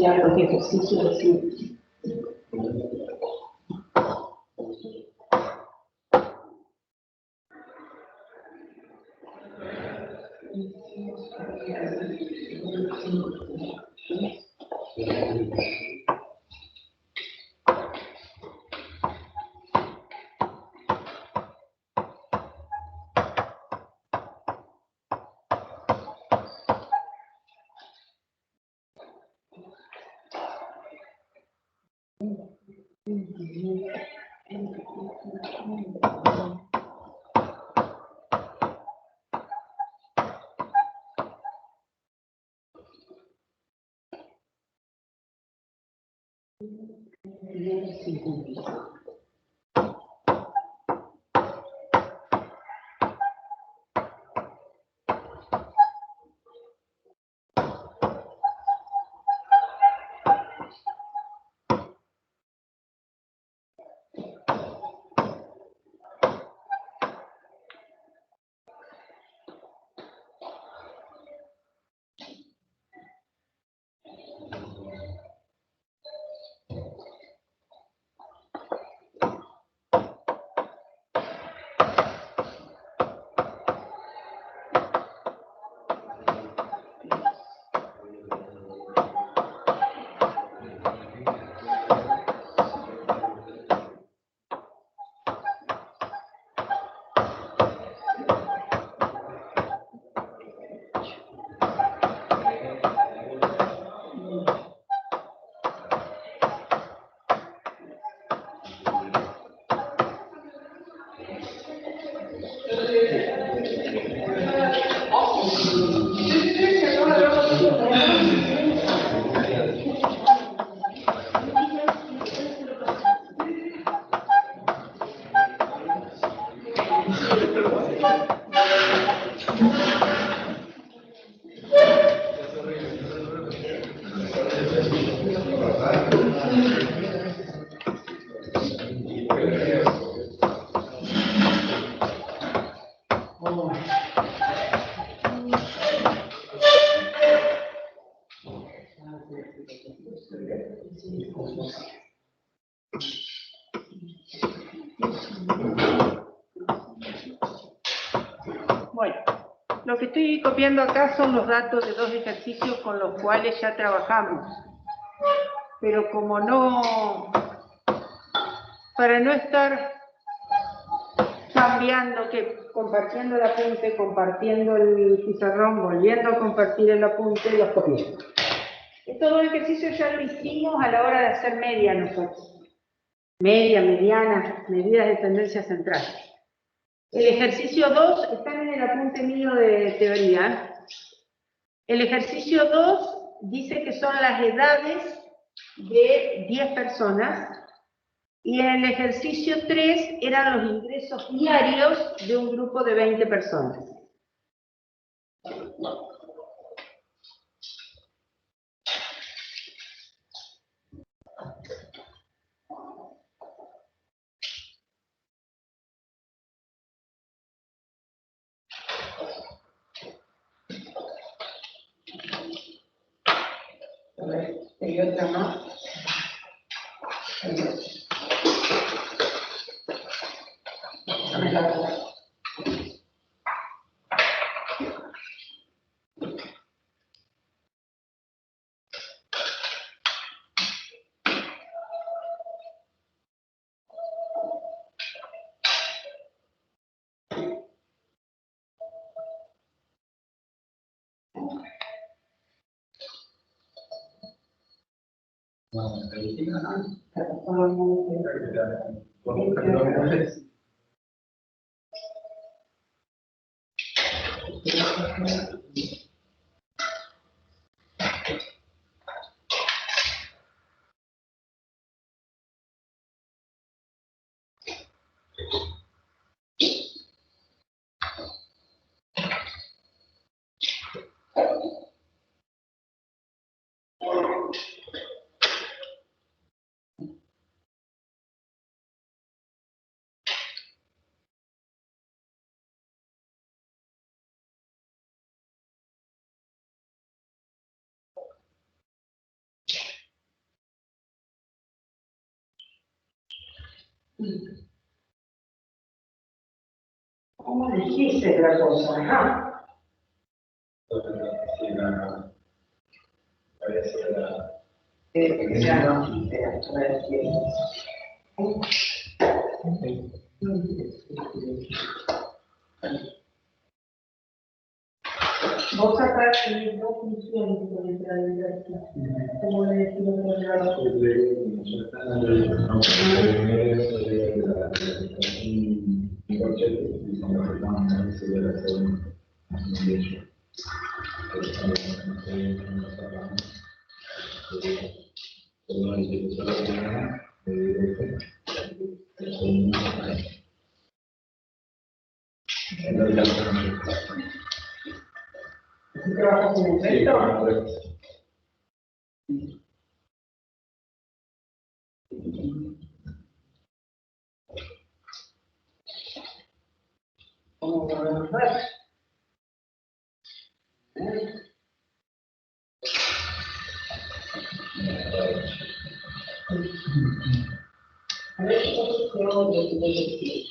Los ejercicios, sí. Bueno, lo que estoy copiando acá son los datos de dos ejercicios con los cuales ya trabajamos. Pero como no, para no estar cambiando, que compartiendo el apunte, compartiendo el pizarrón, volviendo a compartir el apunte, los copié. Estos dos ejercicios ya lo hicimos a la hora de hacer media nosotros. Media, mediana, medidas de tendencia central. El ejercicio 2 está en el apunte mío de teoría. El ejercicio 2 dice que son las edades de 10 personas y en el ejercicio 3 eran los ingresos diarios de un grupo de 20 personas. Y otra más. ¿Cómo dijiste la cosa? Ajá. Vos acá tener dos funciones con la diversidad. Como le decimos en el lado. ¿Trabajas en el resto? ¿Cómo podemos ver? A ver, ¿qué otro tipo de decir?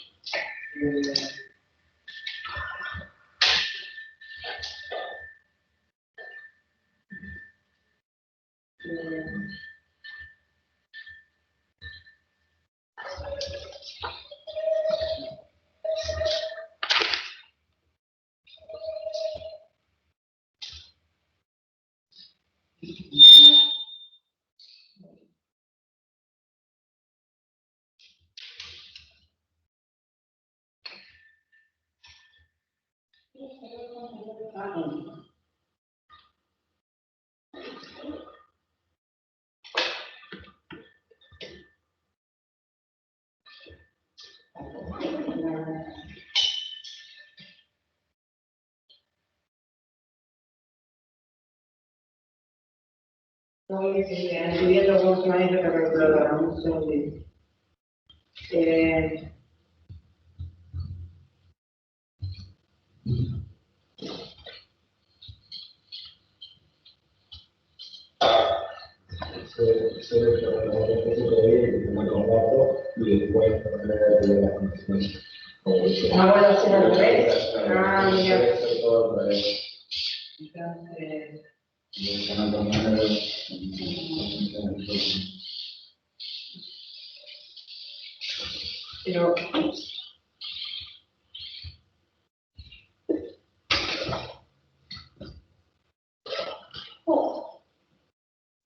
Estoy subiendo con una de la calculadora, un segundito. Ahora lo hacen al revés. Ah, mira. Pero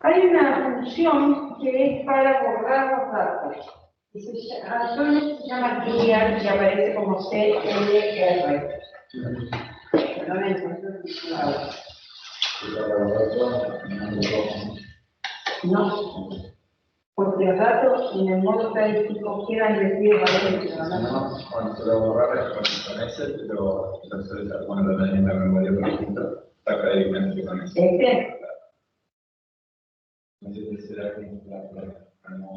hay una función que es para borrar los datos. Actualmente se llama clear y aparece como CLR. No, porque los datos en el modo estadístico quedan decididos para No, cuando se lo borrar con ese, pero entonces cuando lo tenés en la memoria, por ejemplo, saca directamente con ese. ¿Este? No sé si será como no,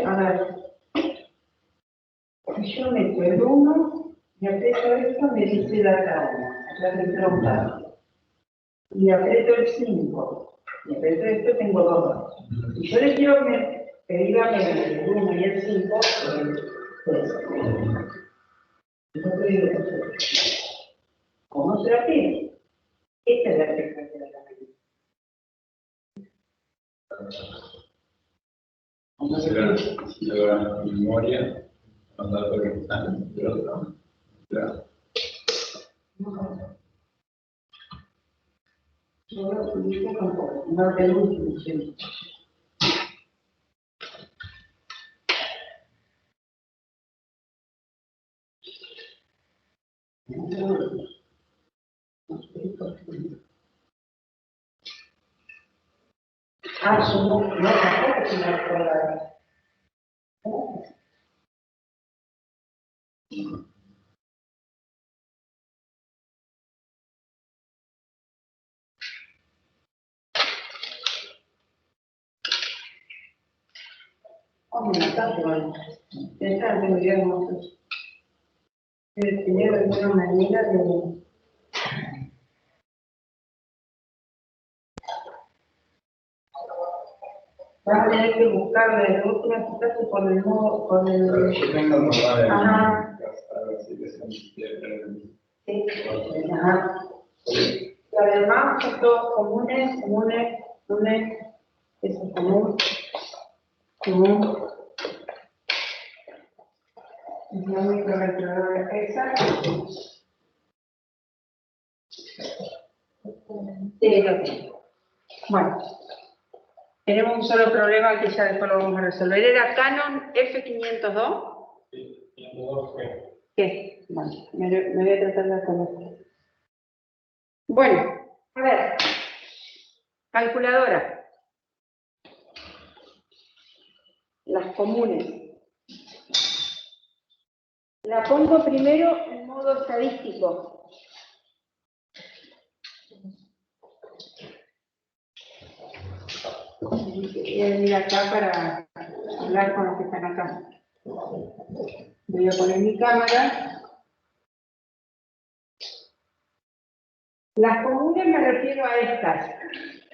A ver, si yo meto el 1 y aprieto esto, me dice data 1, acá me trompa. Y aprieto el 5, y aprieto esto, tengo 2. Y yo le quiero pedir a el 1 y el 5, pues, ¿cómo se la pide? Esta es la frecuencia de la medida. Si la memoria, los datos que están de otro, Yo lo utilizo tampoco, no tengo función. No, tampoco se me acuerda. Me mataste, bueno. Esta tendríamos que tener alguna manera de... Vas a tener que buscar de última quizás con el modo, con el... Yo tengo que probar Ajá. Sí. Sí, ajá. Y además son todos comunes, eso común. La microcalculadora esa. Sí, lo tengo. Bueno, tenemos un solo problema que ya después lo vamos a resolver. ¿Era Canon F502? Sí, 502 G. ¿Qué? Bueno, me voy a tratar de conocer. Bueno, a ver. Calculadora. Las comunes. La pongo primero en modo estadístico. Voy a venir acá para hablar con los que están acá. Voy a poner mi cámara. Las comunes me refiero a estas.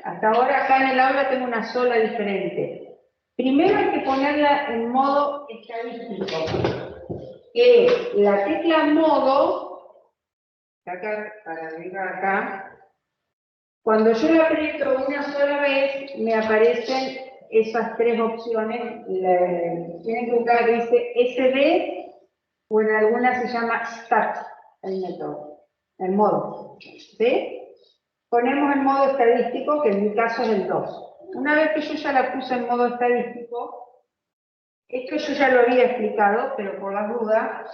Hasta ahora acá en el aula tengo una sola diferente. Primero hay que ponerla en modo estadístico, que es la tecla modo, acá para arriba acá, cuando yo la aprieto una sola vez, me aparecen esas tres opciones. Tienen que buscar que dice SD, o en algunas se llama Stat, el método, el modo. ¿Sí? Ponemos el modo estadístico, que en mi caso es el 2. Una vez que yo ya la puse en modo estadístico, esto yo ya lo había explicado, pero por las dudas,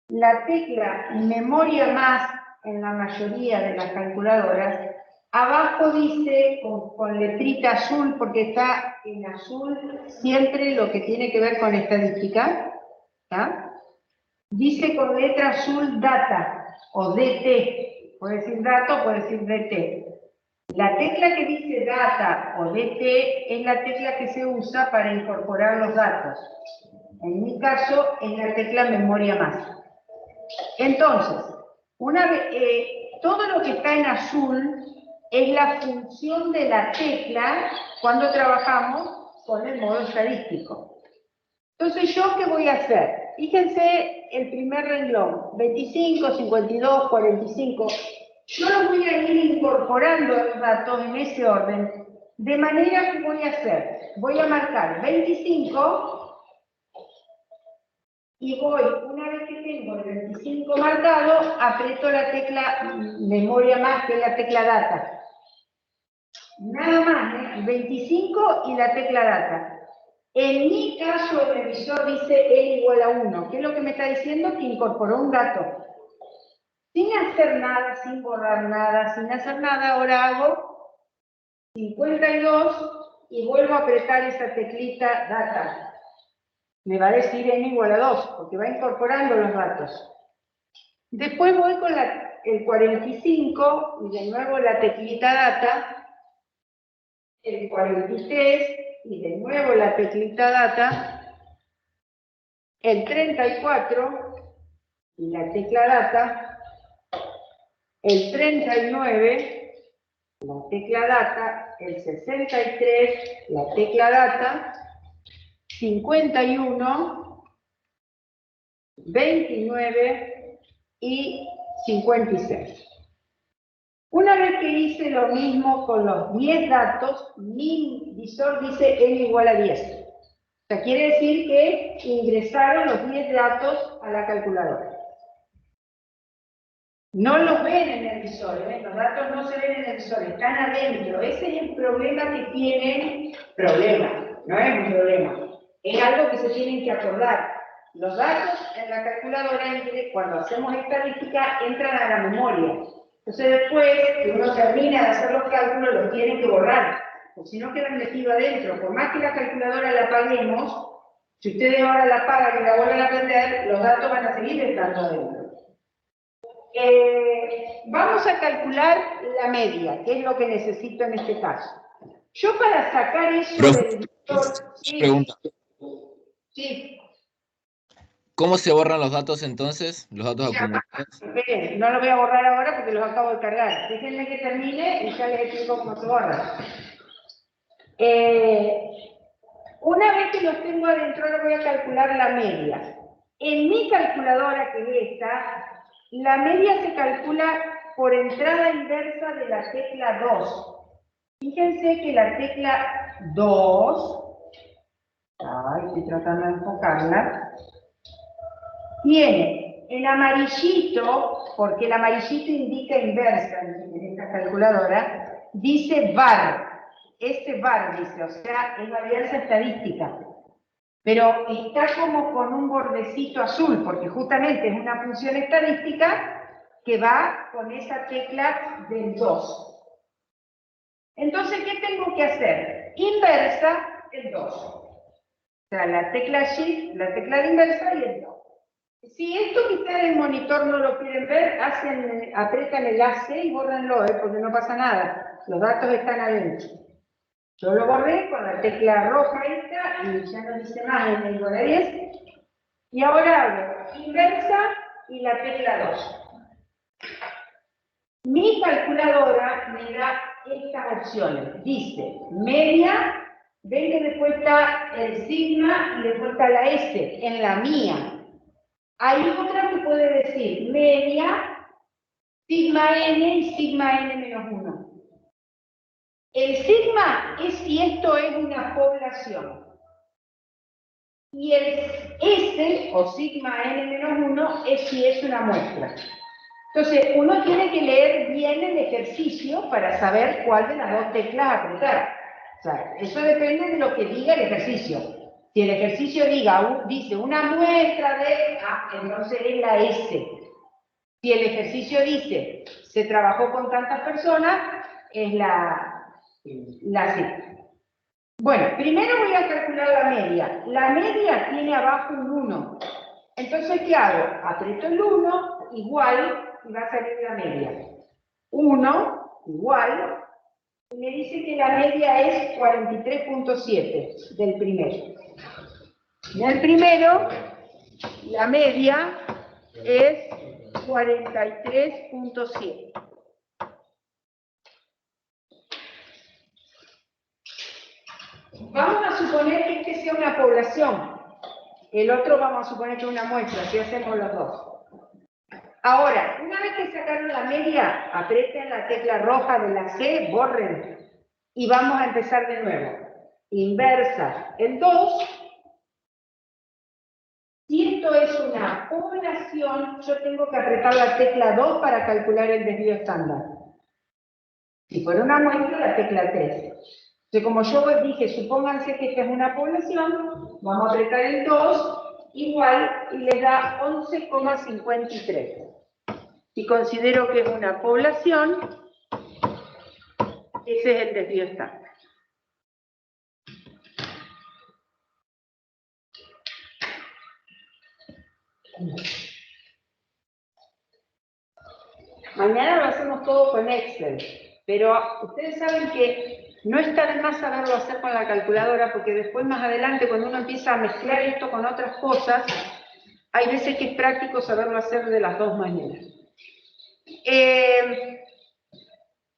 la tecla memoria más en la mayoría de las calculadoras, abajo dice con letrita azul, porque está en azul siempre lo que tiene que ver con estadística, ¿tá? Dice con letra azul data o DT, puede decir dato, puede decir DT. La tecla que dice data o DT es la tecla que se usa para incorporar los datos. En mi caso es la tecla memoria más. Entonces, todo lo que está en azul es la función de la tecla cuando trabajamos con el modo estadístico. Entonces, ¿yo qué voy a hacer? Fíjense el primer renglón, 25, 52, 45. Yo los voy a ir incorporando los datos en ese orden, de manera que voy a hacer, voy a marcar 25 y voy, una vez que tengo el 25 marcado, aprieto la tecla memoria más, que es la tecla data. Nada más, ¿eh? 25 y la tecla data. En mi caso, el revisor dice N igual a 1. ¿Qué es lo que me está diciendo? Que incorporó un dato. Sin hacer nada, sin borrar nada, sin hacer nada, ahora hago 52 y vuelvo a apretar esa teclita data. Me va a decir N igual a 2, porque va incorporando los datos. Después voy con el 45 y de nuevo la teclita data, el 43 y de nuevo la teclita data, el 34 y la tecla data, el 39, la tecla data, el 63, la tecla data, 51, 29 y 56. Una vez que hice lo mismo con los 10 datos, mi visor dice N igual a 10. O sea, quiere decir que ingresaron los 10 datos a la calculadora. No los ven en el visor, ¿eh? Los datos no se ven en el visor, están adentro. Ese es el problema que tienen. Problema, no es un problema. Es algo que se tienen que acordar. Los datos en la calculadora, cuando hacemos estadística, entran a la memoria. Entonces después, que uno termina de hacer los cálculos, los tiene que borrar, o si no quedan metidos adentro. Por más que la calculadora la apaguemos, si ustedes ahora la apagan y la vuelven a prender, los datos van a seguir estando adentro. Vamos a calcular la media, que es lo que necesito en este caso. Yo para sacar eso del visor... Sí, pregunta. Sí. ¿Cómo se borran los datos entonces? Los datos acumulados. Esperen, no lo voy a borrar ahora porque los acabo de cargar. Déjenme que termine y ya les explico cómo se borra. Una vez que los tengo adentro, ahora voy a calcular la media. En mi calculadora, que es esta, la media se calcula por entrada inversa de la tecla 2. Fíjense que la tecla 2, estoy tratando de enfocarla, tiene en amarillito, porque el amarillito indica inversa en esta calculadora, dice VAR. Ese VAR dice, o sea, es varianza estadística. Pero está como con un bordecito azul, porque justamente es una función estadística que va con esa tecla del 2. Entonces, ¿qué tengo que hacer? Inversa el 2. O sea, la tecla Shift, la tecla de inversa y el 2. Si esto que está en el monitor no lo quieren ver, apretan el AC y bórrenlo, porque no pasa nada. Los datos están adentro. Yo lo borré con la tecla roja esta y ya no dice más en el igual a 10. Y ahora hago inversa y la tecla 2. Mi calculadora me da estas opciones. Dice media, ven que después está el sigma y después está la S, en la mía. Hay otra que puede decir media, sigma n y sigma n menos 1. El sigma es si esto es una población. Y el S, o sigma n menos 1, es si es una muestra. Entonces, uno tiene que leer bien el ejercicio para saber cuál de las dos teclas apretar. O sea, eso depende de lo que diga el ejercicio. Si el ejercicio dice una muestra de A, entonces es la S. Si el ejercicio dice se trabajó con tantas personas, es la C. Bueno, primero voy a calcular la media. La media tiene abajo un 1. Entonces, ¿qué hago? Aprieto el 1, igual, y va a salir la media. 1, igual, y me dice que la media es 43.7 del primero. Del primero, la media es 43.7. Vamos a suponer que este sea una población. El otro vamos a suponer que es una muestra, si hacemos los dos. Ahora, una vez que sacaron la media, aprieten la tecla roja de la C, borren, y vamos a empezar de nuevo. Inversa el 2. Si esto es una población, yo tengo que apretar la tecla 2 para calcular el desvío estándar. Si fuera una muestra, la tecla 3. Entonces, como yo dije, supónganse que esta es una población, vamos a apretar el 2, igual, y les da 11,53. Si considero que es una población, ese es el desvío estándar. Mañana lo hacemos todo con Excel, pero ustedes saben que no está de más saberlo hacer con la calculadora, porque después más adelante, cuando uno empieza a mezclar esto con otras cosas, hay veces que es práctico saberlo hacer de las dos maneras.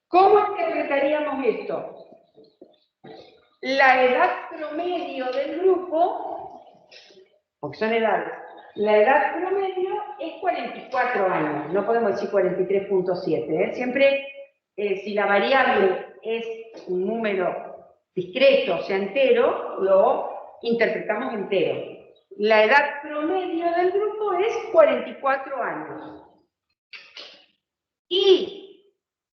¿Cómo interpretaríamos esto? La edad promedio del grupo, porque son edades, la edad promedio es 44 años, no podemos decir 43.7. Siempre, si la variable es un número discreto, o sea, entero, lo interpretamos entero. La edad promedio del grupo es 44 años. Y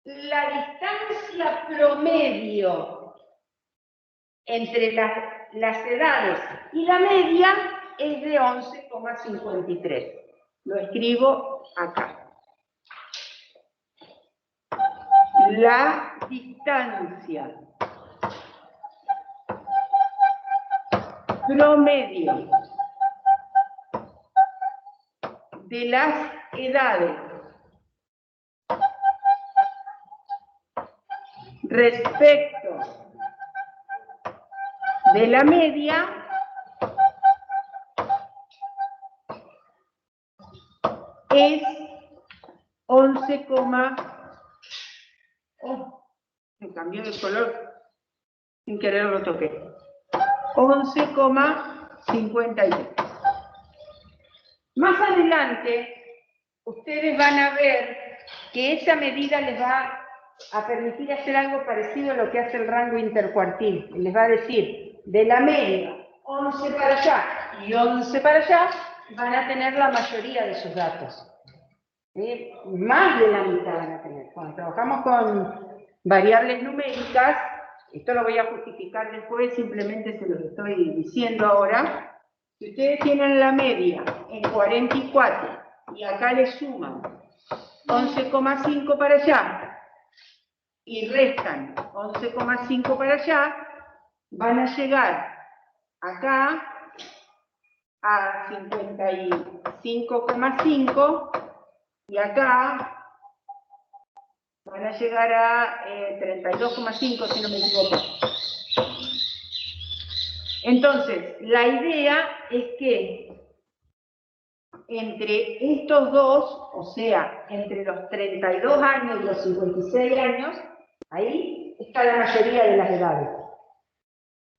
la distancia promedio entre las edades y la media es de 11,53. Lo escribo acá. La distancia promedio de las edades respecto de la media es 11, me cambió de color, sin querer lo toqué. 11,53. Más adelante, ustedes van a ver que esa medida les va a permitir hacer algo parecido a lo que hace el rango intercuartil. Les va a decir, de la media, 11 para allá y 11 para allá, van a tener la mayoría de sus datos. Más de la mitad van a tener. Cuando trabajamos con variables numéricas, esto lo voy a justificar después, simplemente se los estoy diciendo ahora. Si ustedes tienen la media en 44 y acá le suman 11,5 para allá y restan 11,5 para allá, van a llegar acá a 55,5 y acá van a llegar a 32,5 si no me equivoco. Entonces, la idea es que entre estos dos, o sea, entre los 32 años y los 56 años, ahí está la mayoría de las edades.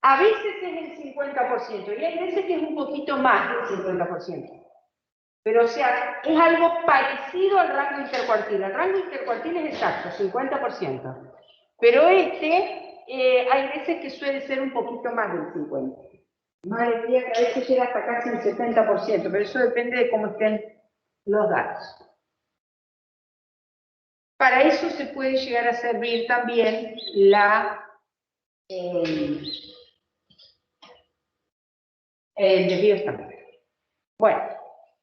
A veces es el 50% y hay veces que es un poquito más del 50%. Pero, o sea, es algo parecido al rango intercuartil. El rango intercuartil es exacto, 50%. Pero hay veces que suele ser un poquito más del 50%. Más decía que a veces llega hasta casi el 70%, pero eso depende de cómo estén los datos. Para eso se puede llegar a servir también el desvío estándar. Bueno,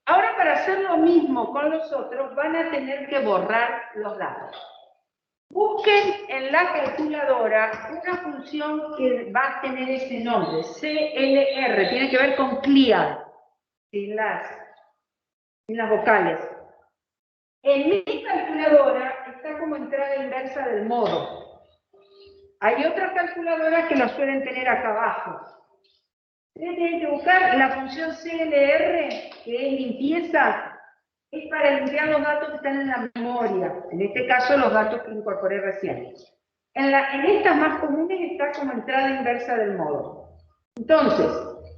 ahora para hacer lo mismo con los otros van a tener que borrar los datos. Busquen en la calculadora una función que va a tener ese nombre, CLR, tiene que ver con clear, sin las vocales. En mi calculadora está como entrada inversa del modo. Hay otras calculadoras que lo suelen tener acá abajo. Ustedes tienen que buscar la función CLR, que es limpieza, es para limpiar los datos que están en la memoria. En este caso, los datos que incorporé recién. En estas más comunes está como entrada inversa del modo. Entonces,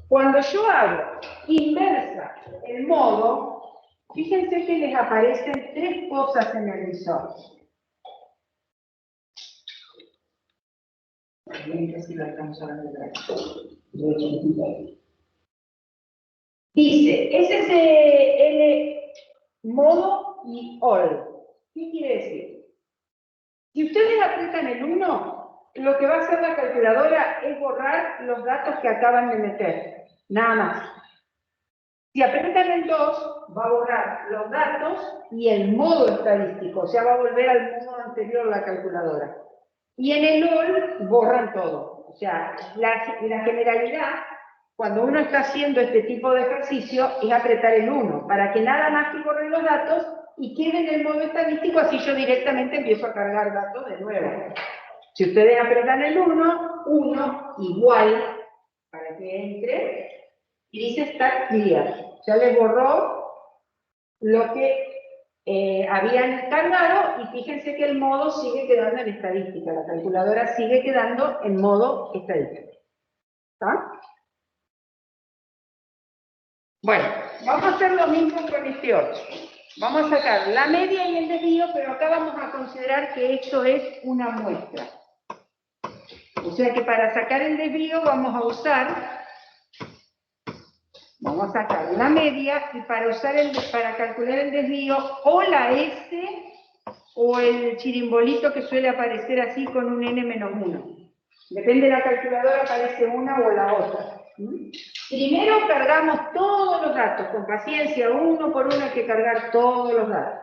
cuando yo hago inversa el modo, fíjense que les aparecen tres cosas en el visor. Dice SSL modo y all. ¿Qué quiere decir? Si ustedes aprietan el 1, lo que va a hacer la calculadora es borrar los datos que acaban de meter. Nada más. Si aprietan el 2, va a borrar los datos y el modo estadístico. O sea, va a volver al modo anterior la calculadora. Y en el all borran todo. O sea, la generalidad, cuando uno está haciendo este tipo de ejercicio, es apretar el 1, para que nada más que borren los datos y quede en el modo estadístico, así yo directamente empiezo a cargar datos de nuevo. Si ustedes apretan el 1 igual, para que entre, y dice start clear. Ya les borró lo que habían cargado y fíjense que el modo sigue quedando en estadística. La calculadora sigue quedando en modo estadística. ¿Está? Bueno, vamos a hacer lo mismo con este otro. Vamos a sacar la media y el desvío, pero acá vamos a considerar que esto es una muestra. O sea que para sacar el desvío vamos a sacar la media y para calcular el desvío o la S o el chirimbolito que suele aparecer así con un n-1. Depende de la calculadora, aparece una o la otra. Primero cargamos todos los datos, con paciencia, uno por uno hay que cargar todos los datos.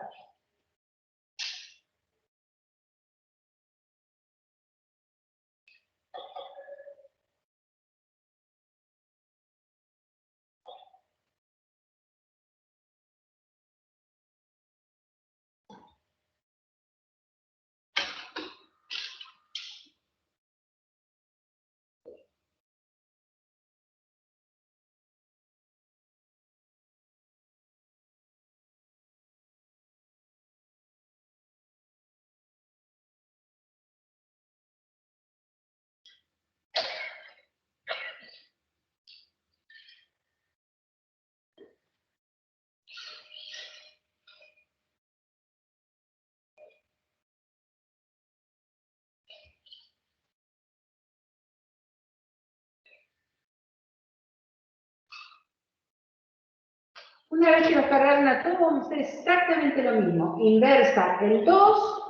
Una vez que los cargaron a todos, vamos a hacer exactamente lo mismo. Inversa el 2,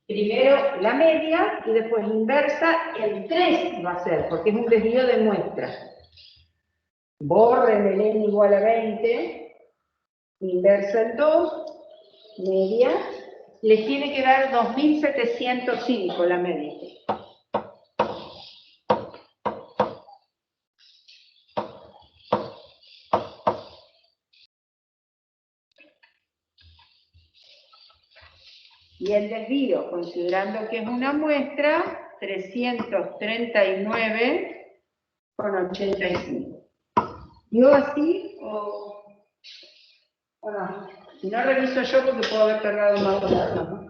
primero la media, y después inversa el 3 va a ser, porque es un desvío de muestra. Borren el n igual a 20, inversa el 2, media, les tiene que dar 2705 la media. Y el desvío, considerando que es una muestra, 339,85. ¿Yo así o no? Si no, reviso yo porque puedo haber cargado más datos, ¿no?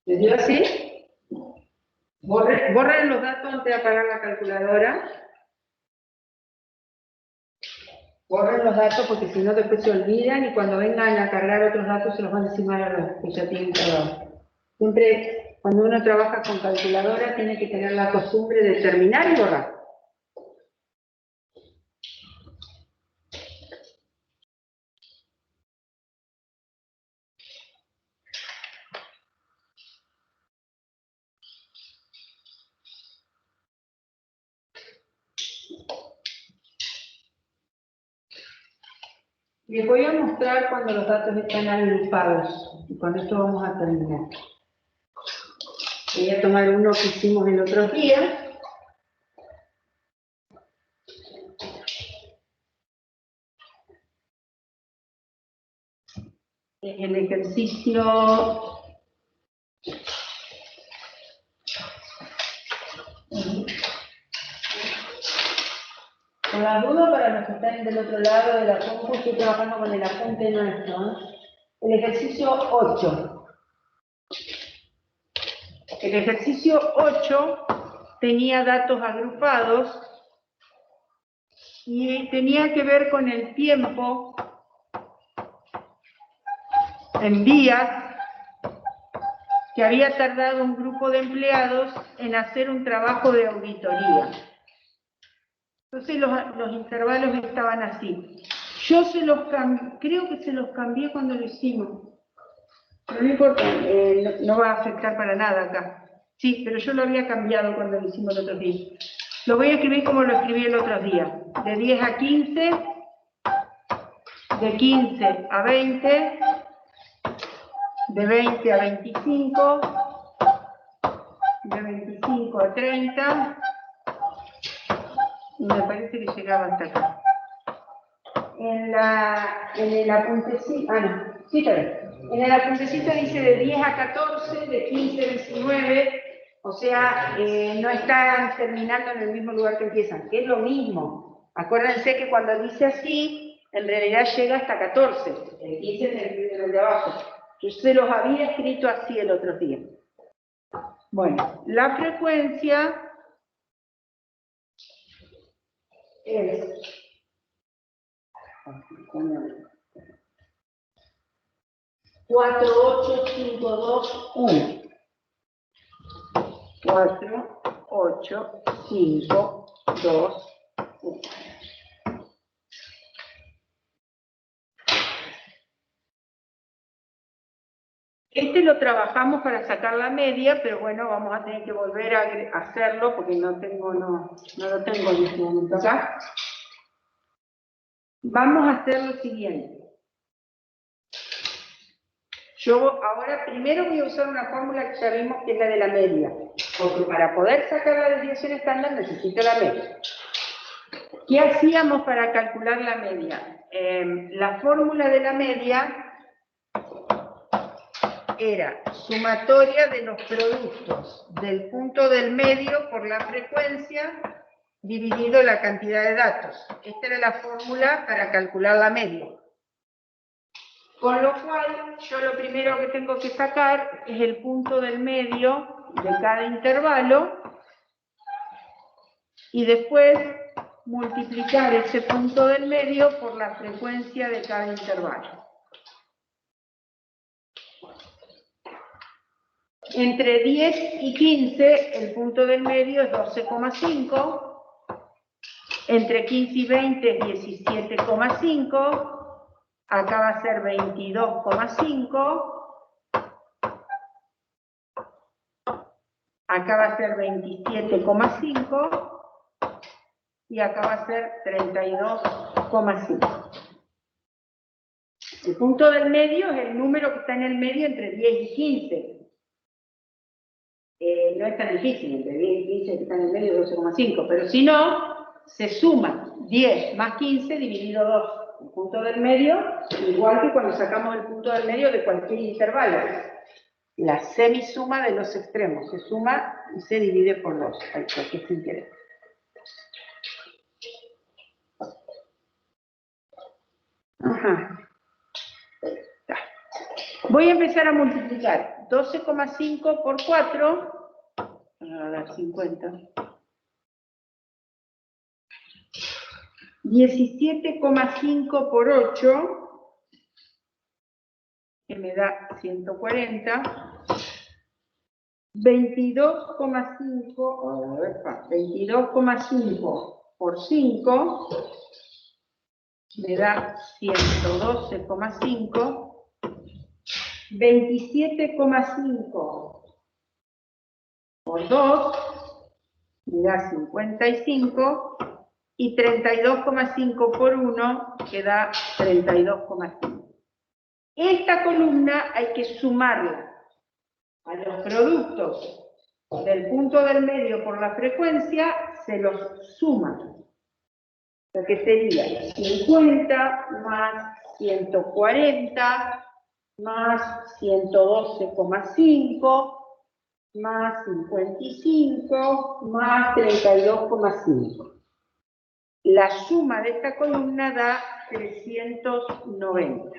¿Les dio así? Borren los datos antes de apagar la calculadora. Borren los datos porque si no después se olvidan y cuando vengan a cargar otros datos se los van a encimar a los que ya tienen cargados. Siempre cuando uno trabaja con calculadora tiene que tener la costumbre de terminar y borrar. Les voy a mostrar cuando los datos están agrupados y con esto vamos a terminar. Voy a tomar uno que hicimos el otro día. El ejercicio con la duda para los que están del otro lado de la compu, estoy trabajando con el apunte nuestro, ¿eh? El ejercicio 8. El ejercicio 8 tenía datos agrupados y tenía que ver con el tiempo en días que había tardado un grupo de empleados en hacer un trabajo de auditoría. Entonces los intervalos estaban así. Yo creo que se los cambié cuando lo hicimos. Pero no importa, no va a afectar para nada acá. Sí, pero yo lo había cambiado cuando lo hicimos el otro día. Lo voy a escribir como lo escribí el otro día. De 10 a 15, de 15 a 20, de 20 a 25, de 25 a 30, y me parece que llegaba hasta acá. En el apuntecito, sí, pero en el apuntecito dice de 10 a 14, de 15 a 19, o sea, no están terminando en el mismo lugar que empiezan, que es lo mismo. Acuérdense que cuando dice así, en realidad llega hasta 14, el 15 es el de abajo. Yo se los había escrito así el otro día. Bueno, la frecuencia es 4, 8, 5, 2, 1. 4, 8, 5, 2, 1. Este lo trabajamos para sacar la media, pero bueno, vamos a tener que volver a hacerlo porque no lo tengo en este momento acá. Vamos a hacer lo siguiente. Yo ahora primero voy a usar una fórmula que ya vimos que es la de la media, porque para poder sacar la desviación estándar necesito la media. ¿Qué hacíamos para calcular la media? La fórmula de la media era sumatoria de los productos del punto del medio por la frecuencia dividido la cantidad de datos. Esta era la fórmula para calcular la media. Con lo cual, yo lo primero que tengo que sacar es el punto del medio de cada intervalo y después multiplicar ese punto del medio por la frecuencia de cada intervalo. Entre 10 y 15, el punto del medio es 12,5. Entre 15 y 20 es 17,5. Acá va a ser 22,5. Acá va a ser 27,5. Y acá va a ser 32,5. El punto del medio es el número que está en el medio entre 10 y 15. No es tan difícil, entre 10 y 15 que está en el medio 12,5, pero si no, se suma 10 más 15 dividido 2. El punto del medio, igual que cuando sacamos el punto del medio de cualquier intervalo. La semisuma de los extremos se suma y se divide por 2. Ahí está, que sin querer. Ajá. Voy a empezar a multiplicar 12,5 por 4, a dar 50. 17,5 por 8, que me da 140. 22,5 por 5, me da 112,5. 27,5 por 2, me da 55. Y 32,5 por 1, que da 32,5. Esta columna hay que sumarla a los productos del punto del medio por la frecuencia, se los suma. Lo que sería 50 más 140 más 112,5 más 55 más 32,5. La suma de esta columna da 390.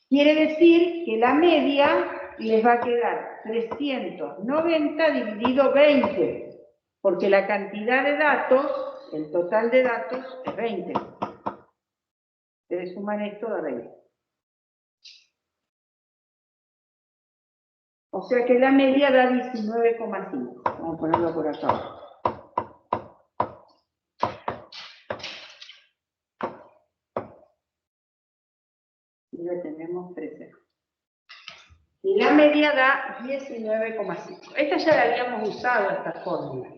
Quiere decir que la media les va a quedar 390 dividido 20, porque la cantidad de datos, el total de datos, es 20. Ustedes suman esto de 20. O sea que la media da 19,5. Vamos a ponerlo por acá. Y ya tenemos 13. Y la media da 19,5. Esta ya la habíamos usado, esta fórmula.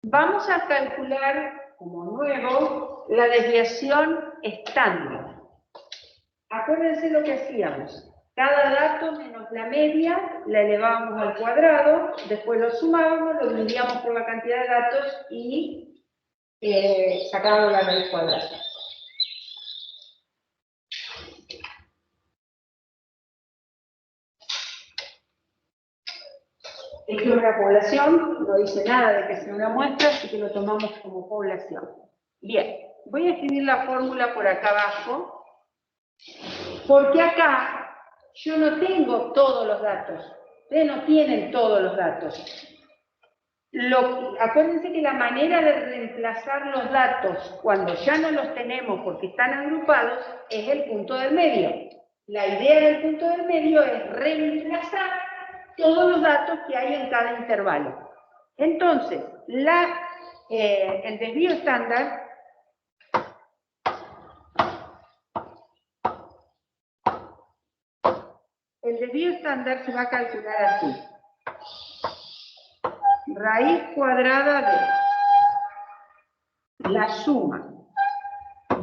Vamos a calcular como nuevo la desviación estándar. Acuérdense lo que hacíamos. Cada dato menos la media la elevábamos al cuadrado, después lo sumábamos, lo dividíamos por la cantidad de datos y sacábamos la raíz cuadrada. Esto es una población, no dice nada de que sea una muestra, así que lo tomamos como población. Bien, voy a escribir la fórmula por acá abajo, porque acá yo no tengo todos los datos. Ustedes no tienen todos los datos. Acuérdense que la manera de reemplazar los datos cuando ya no los tenemos porque están agrupados es el punto del medio. La idea del punto del medio es reemplazar todos los datos que hay en cada intervalo. Entonces, el desvío estándar se va a calcular así. Raíz cuadrada de la suma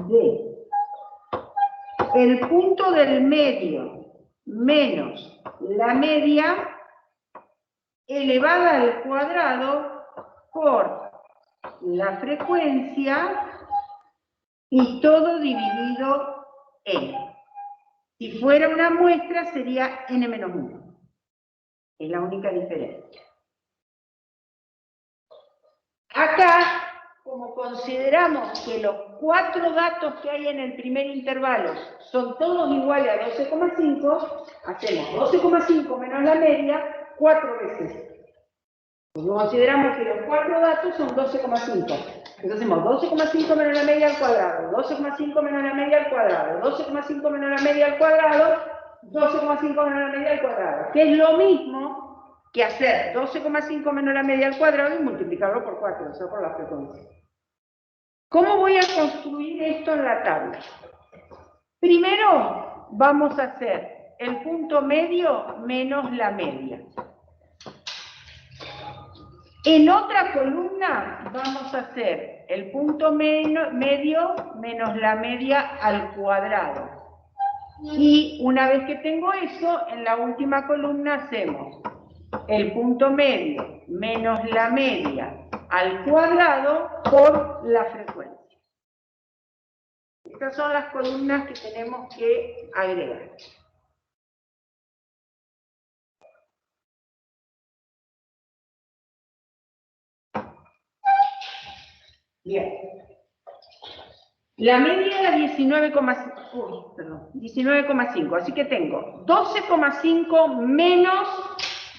de el punto del medio menos la media elevada al cuadrado por la frecuencia y todo dividido n. Si fuera una muestra sería n-1. Es la única diferencia. Acá como consideramos que los 4 datos que hay en el primer intervalo son todos iguales a 12,5, hacemos 12,5 menos la media 4 veces. Porque consideramos que los 4 datos son 12,5. Entonces hacemos 12,5 menos la media al cuadrado, 12,5 menos la media al cuadrado, 12,5 menos la media al cuadrado, 12,5 menos la media al cuadrado, que es lo mismo que hacer 12,5 menos la media al cuadrado y multiplicarlo por 4, o sea, por la frecuencia. ¿Cómo voy a construir esto en la tabla? Primero vamos a hacer el punto medio menos la media. En otra columna vamos a hacer el punto medio menos la media al cuadrado. Y una vez que tengo eso, en la última columna hacemos el punto medio menos la media al cuadrado por la frecuencia. Estas son las columnas que tenemos que agregar. Bien. La media era 19,5, así que tengo 12,5 menos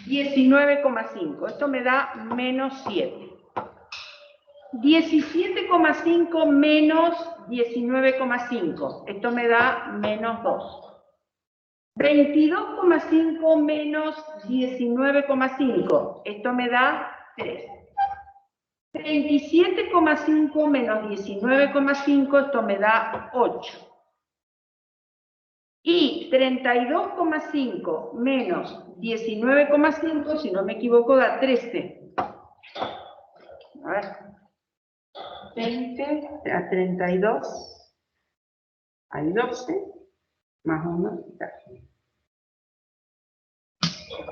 19,5. Esto me da menos 7. 17,5 menos 19,5. Esto me da menos 2. 22,5 menos 19,5. Esto me da 3. 37,5 menos 19,5, esto me da 8. Y 32,5 menos 19,5, si no me equivoco, da 13. A ver. 20 a 32 al 12, más 1.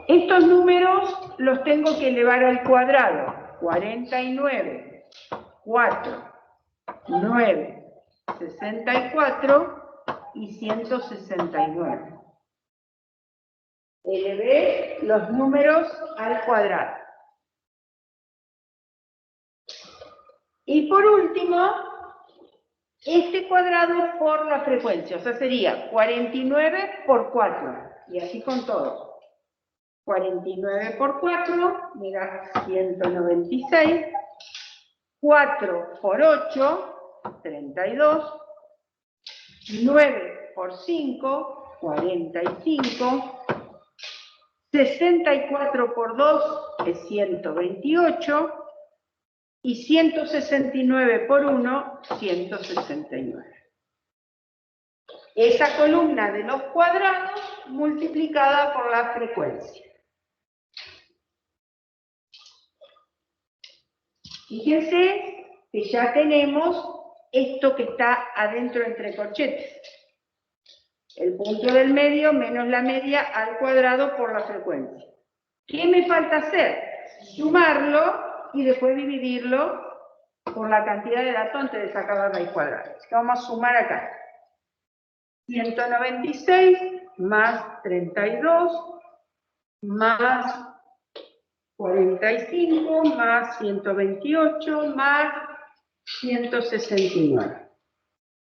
Estos números los tengo que elevar al cuadrado. 49, 4, 9, 64 y 169. Elevé los números al cuadrado. Y por último, este cuadrado por la frecuencia, o sea, sería 49 por 4, y así con todo. 49 por 4 me da 196, 4 por 8, 32, 9 por 5, 45, 64 por 2 es 128, y 169 por 1, 169. Esa columna de los cuadrados multiplicada por la frecuencia. Fíjense que ya tenemos esto que está adentro entre corchetes. El punto del medio menos la media al cuadrado por la frecuencia. ¿Qué me falta hacer? Sumarlo y después dividirlo por la cantidad de datos antes de sacar la raíz cuadrada. Así que vamos a sumar acá. 196 más 32 más 45 más 128 más 169.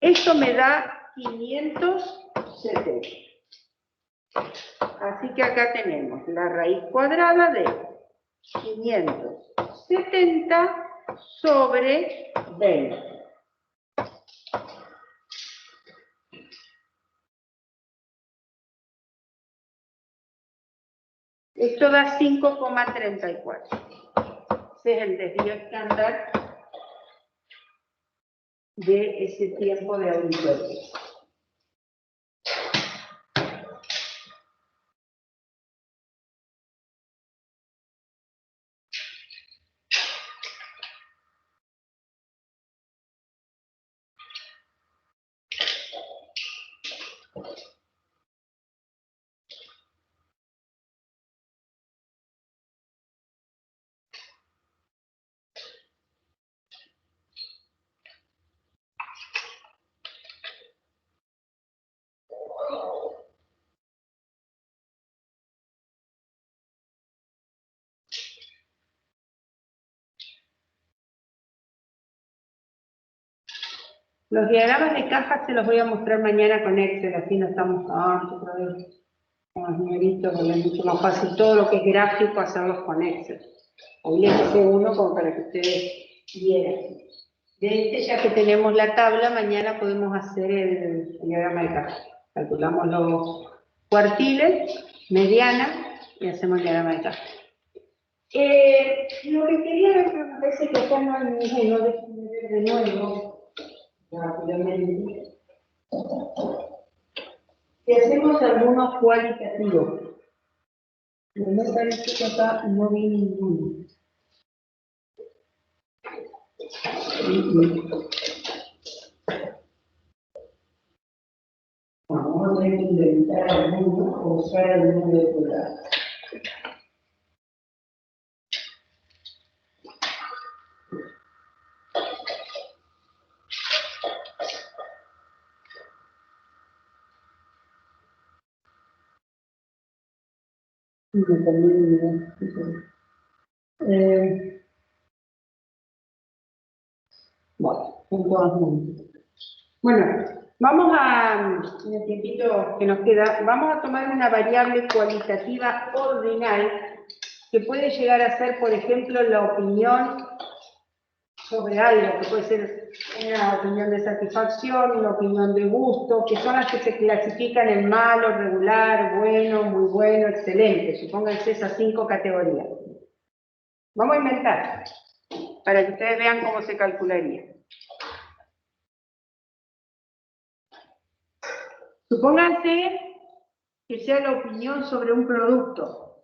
Esto me da 570. Así que acá tenemos la raíz cuadrada de 570 sobre 20. Esto da 5,34. Ese es el desvío estándar de ese tiempo de auditorio. Los diagramas de caja se los voy a mostrar mañana con Excel, así no estamos otra vez con los numeritos, porque es mucho más fácil todo lo que es gráfico hacerlos con Excel. Hoy les hice uno como para que ustedes vieran. De ya que tenemos la tabla, mañana podemos hacer el diagrama de caja. Calculamos los cuartiles, mediana, y hacemos el diagrama de caja. Lo que quería ver, me parece que acá no hay ninguno, déjenme ver de nuevo, rápidamente. Si hacemos algunos cualitativos, pero me parece que acá no vi ninguno. Vamos a tener que inventar alguno o usar alguno de plural. Bueno, son todas juntas. Bueno, vamos a, en el tiempito que nos queda, vamos a tomar una variable cualitativa ordinal que puede llegar a ser, por ejemplo, la opinión sobre algo, que puede ser una opinión de satisfacción, una opinión de gusto, que son las que se clasifican en malo, regular, bueno, muy bueno, excelente. Supónganse esas 5 categorías. Vamos a inventar, para que ustedes vean cómo se calcularía. Supónganse que sea la opinión sobre un producto,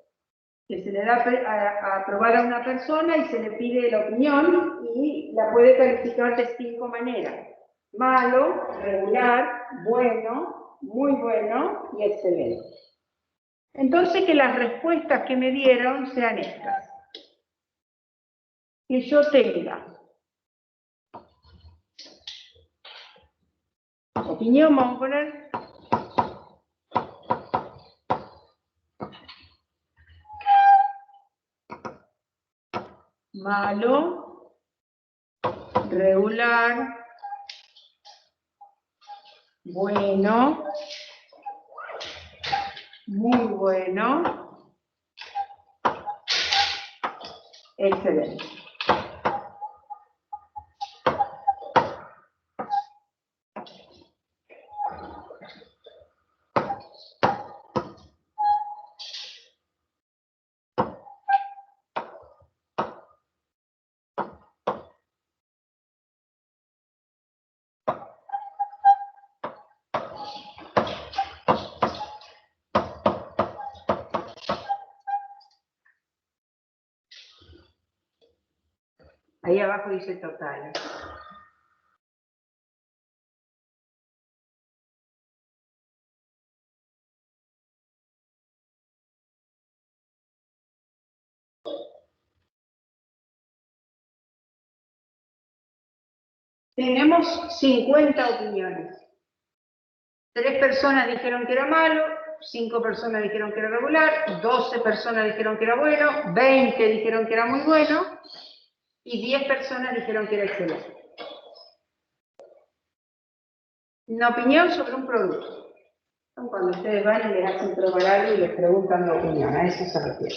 que se le da a probar a una persona y se le pide la opinión y la puede calificar de 5 maneras. Malo, regular, bueno, muy bueno y excelente. Entonces que las respuestas que me dieron sean estas. Que yo tenga opinión, vamos a poner malo, regular, bueno, muy bueno, excelente. Ahí abajo dice total. Tenemos 50 opiniones. 3 personas dijeron que era malo, 5 personas dijeron que era regular, 12 personas dijeron que era bueno, 20 dijeron que era muy bueno y 10 personas dijeron que era excelente. Una opinión sobre un producto. Cuando ustedes van y les hacen probar algo y les preguntan la opinión, a eso se refiere.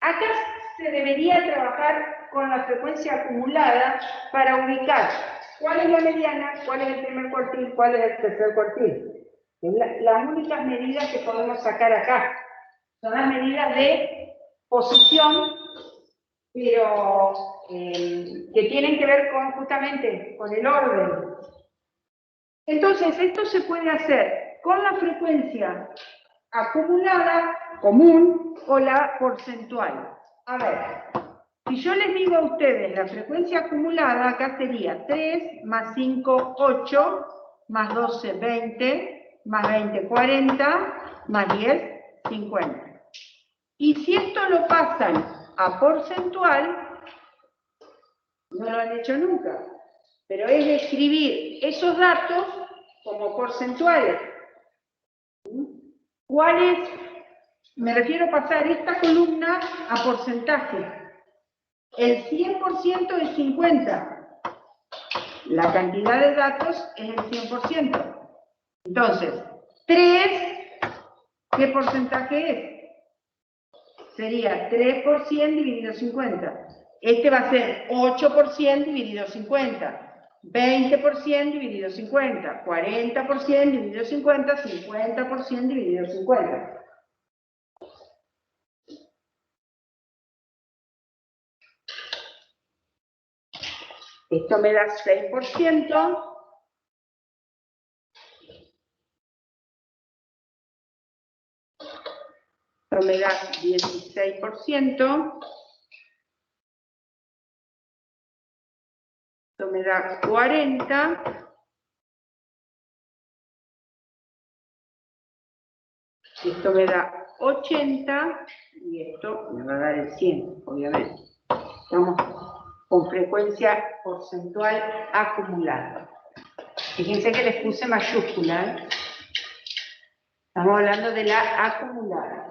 Acá se debería trabajar con la frecuencia acumulada para ubicar cuál es la mediana, cuál es el primer cuartil, cuál es el tercer cuartil. Las únicas medidas que podemos sacar acá son las medidas de posición, pero que tienen que ver justamente con el orden. Entonces, esto se puede hacer con la frecuencia acumulada, común, o la porcentual. A ver, si yo les digo a ustedes la frecuencia acumulada, acá sería 3 más 5, 8, más 12, 20, más 20, 40, más 10, 50. Y si esto lo pasan a porcentual, No lo han hecho nunca. Pero es describir esos datos como porcentuales. ¿Cuáles? Me refiero a pasar esta columna a porcentaje. El 100% es 50. La cantidad de datos es el 100%. Entonces, 3, ¿qué porcentaje es? Sería 3% dividido 50. Este va a ser 8% dividido 50. 20% dividido 50, 40% dividido 50, 50% dividido 50. Esto me da 6%. Esto me da 16%. Esto me da 40%. Esto me da 80%. Y esto me va a dar el 100%, obviamente. Estamos con frecuencia porcentual acumulada. Fíjense que les puse mayúscula, ¿eh? Estamos hablando de la acumulada.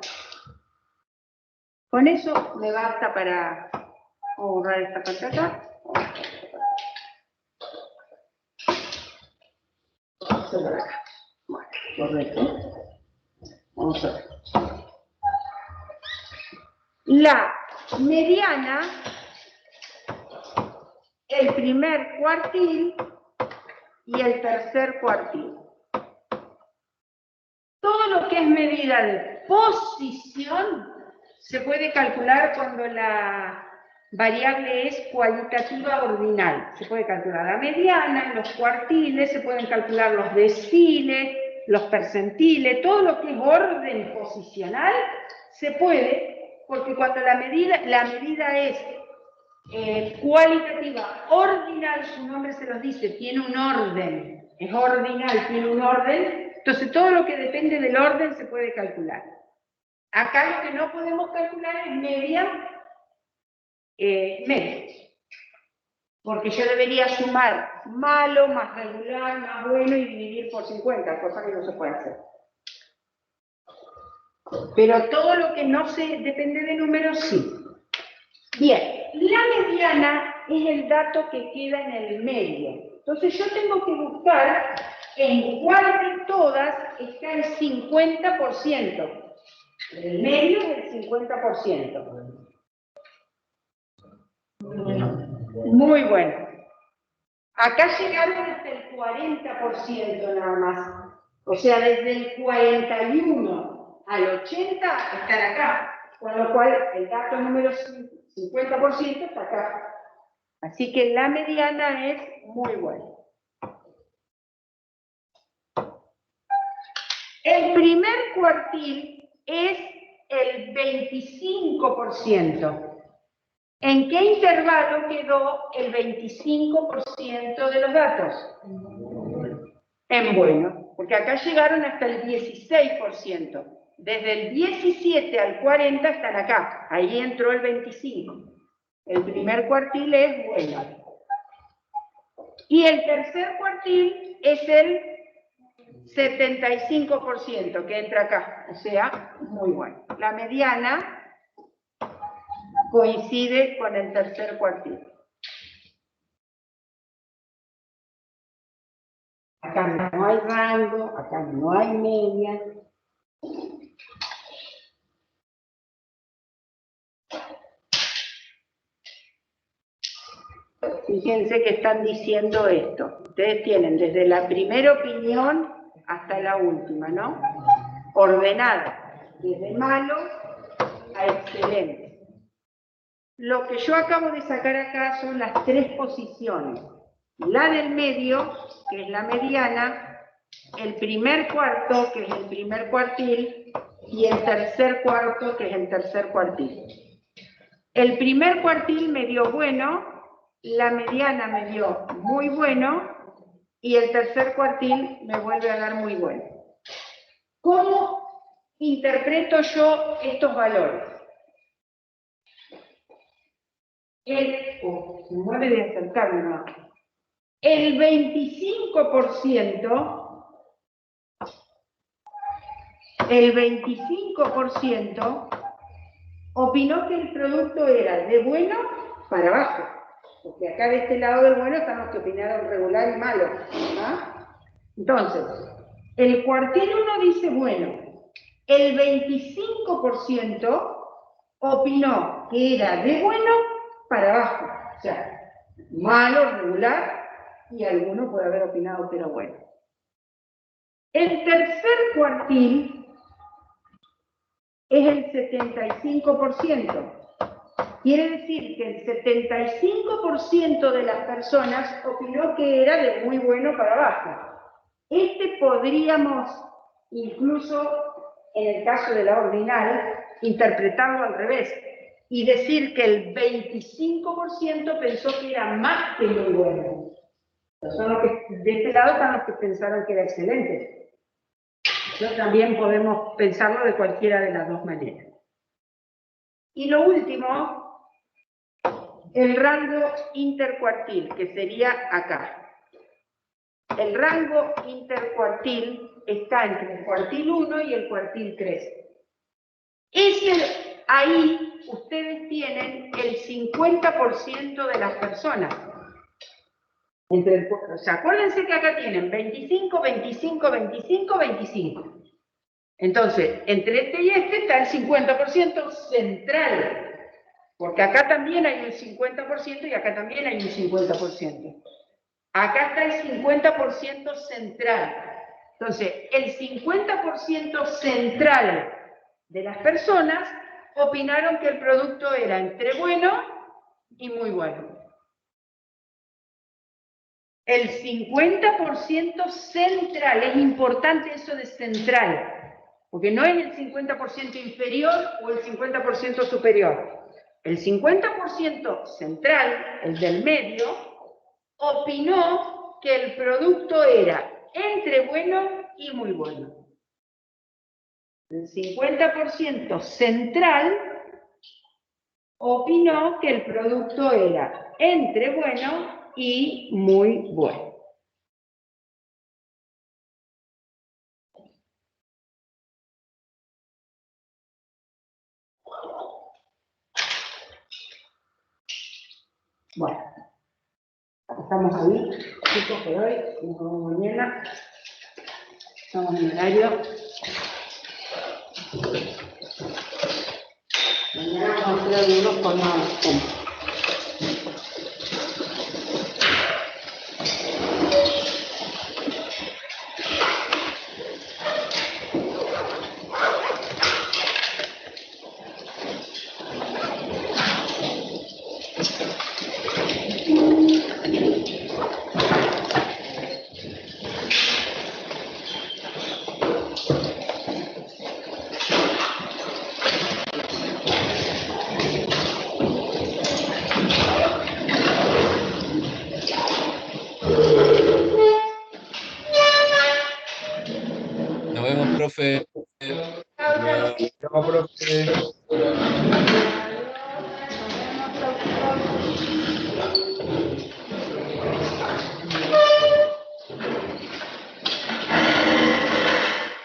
Con eso me basta para borrar esta parte acá. Vamos a ver acá. Bueno, correcto. Vamos a ver. La mediana, el primer cuartil y el tercer cuartil. Todo lo que es medida de posición se puede calcular cuando la variable es cualitativa ordinal. Se puede calcular la mediana, los cuartiles, se pueden calcular los deciles, los percentiles, todo lo que es orden posicional se puede, porque cuando la medida es cualitativa ordinal, su nombre se los dice, tiene un orden, es ordinal, tiene un orden, entonces todo lo que depende del orden se puede calcular. Acá lo que no podemos calcular es media, porque yo debería sumar malo más regular más bueno y dividir por 50, cosa que no se puede hacer. Pero todo lo que no se depende de números, sí. Bien, la mediana es el dato que queda en el medio. Entonces yo tengo que buscar en cuál de todas está el 50%. El medio es el 50%. Muy bueno. Acá llegaron hasta el 40% nada más. O sea, desde el 41 al 80 están acá. Con lo cual, el dato número 50% está acá. Así que la mediana es muy buena. El primer cuartil es el 25%. ¿En qué intervalo quedó el 25% de los datos? En bueno, porque acá llegaron hasta el 16%. Desde el 17 al 40 están acá. Ahí entró el 25%. El primer cuartil es bueno. Y el tercer cuartil es el 75% que entra acá. O sea, muy bueno. La mediana coincide con el tercer cuartil. Acá no hay rango, acá no hay media. Fíjense que están diciendo esto. Ustedes tienen desde la primera opinión hasta la última, ¿no? Ordenada, desde malo a excelente. Lo que yo acabo de sacar acá son las 3 posiciones. La del medio, que es la mediana, el primer cuarto, que es el primer cuartil, y el tercer cuarto, que es el tercer cuartil. El primer cuartil me dio bueno, la mediana me dio muy bueno, y el tercer cuartil me vuelve a dar muy bueno. ¿Cómo interpreto yo estos valores? se mueve de acercarme, ¿no? El 25% opinó que el producto era de bueno para abajo. Porque acá de este lado del bueno están los que opinaron regular y malo. ¿Ah? Entonces, el cuartil 1 dice bueno. El 25% opinó que era de bueno para abajo. O sea, malo, regular, y alguno puede haber opinado que era bueno. El tercer cuartil es el 75%. Quiere decir que el 75% de las personas opinó que era de muy bueno para abajo. Podríamos, incluso en el caso de la ordinal, interpretarlo al revés y decir que el 25% pensó que era más que muy bueno. Son los que, de este lado están los que pensaron que era excelente. Pero también podemos pensarlo de cualquiera de las dos maneras. Y lo último, el rango intercuartil, que sería acá. El rango intercuartil está entre el cuartil 1 y el cuartil 3. Ahí ustedes tienen el 50% de las personas. O sea, acuérdense que acá tienen 25, 25, 25, 25. Entonces, entre este y este está el 50% central. Porque acá también hay un 50% y acá también hay un 50%. Acá está el 50% central. Entonces, el 50% central de las personas opinaron que el producto era entre bueno y muy bueno. El 50% central, es importante eso de central, porque no es el 50% inferior o el 50% superior. El 50% central, el del medio, opinó que el producto era entre bueno y muy bueno. El 50% central opinó que el producto era entre bueno y muy bueno. Bueno, estamos ahí, chicos, por hoy, nos vemos mañana. Estamos en horario. Mañana vamos a hacer algunos con más tiempo. Nos vemos, profe. Chao, chao. Chao, profe.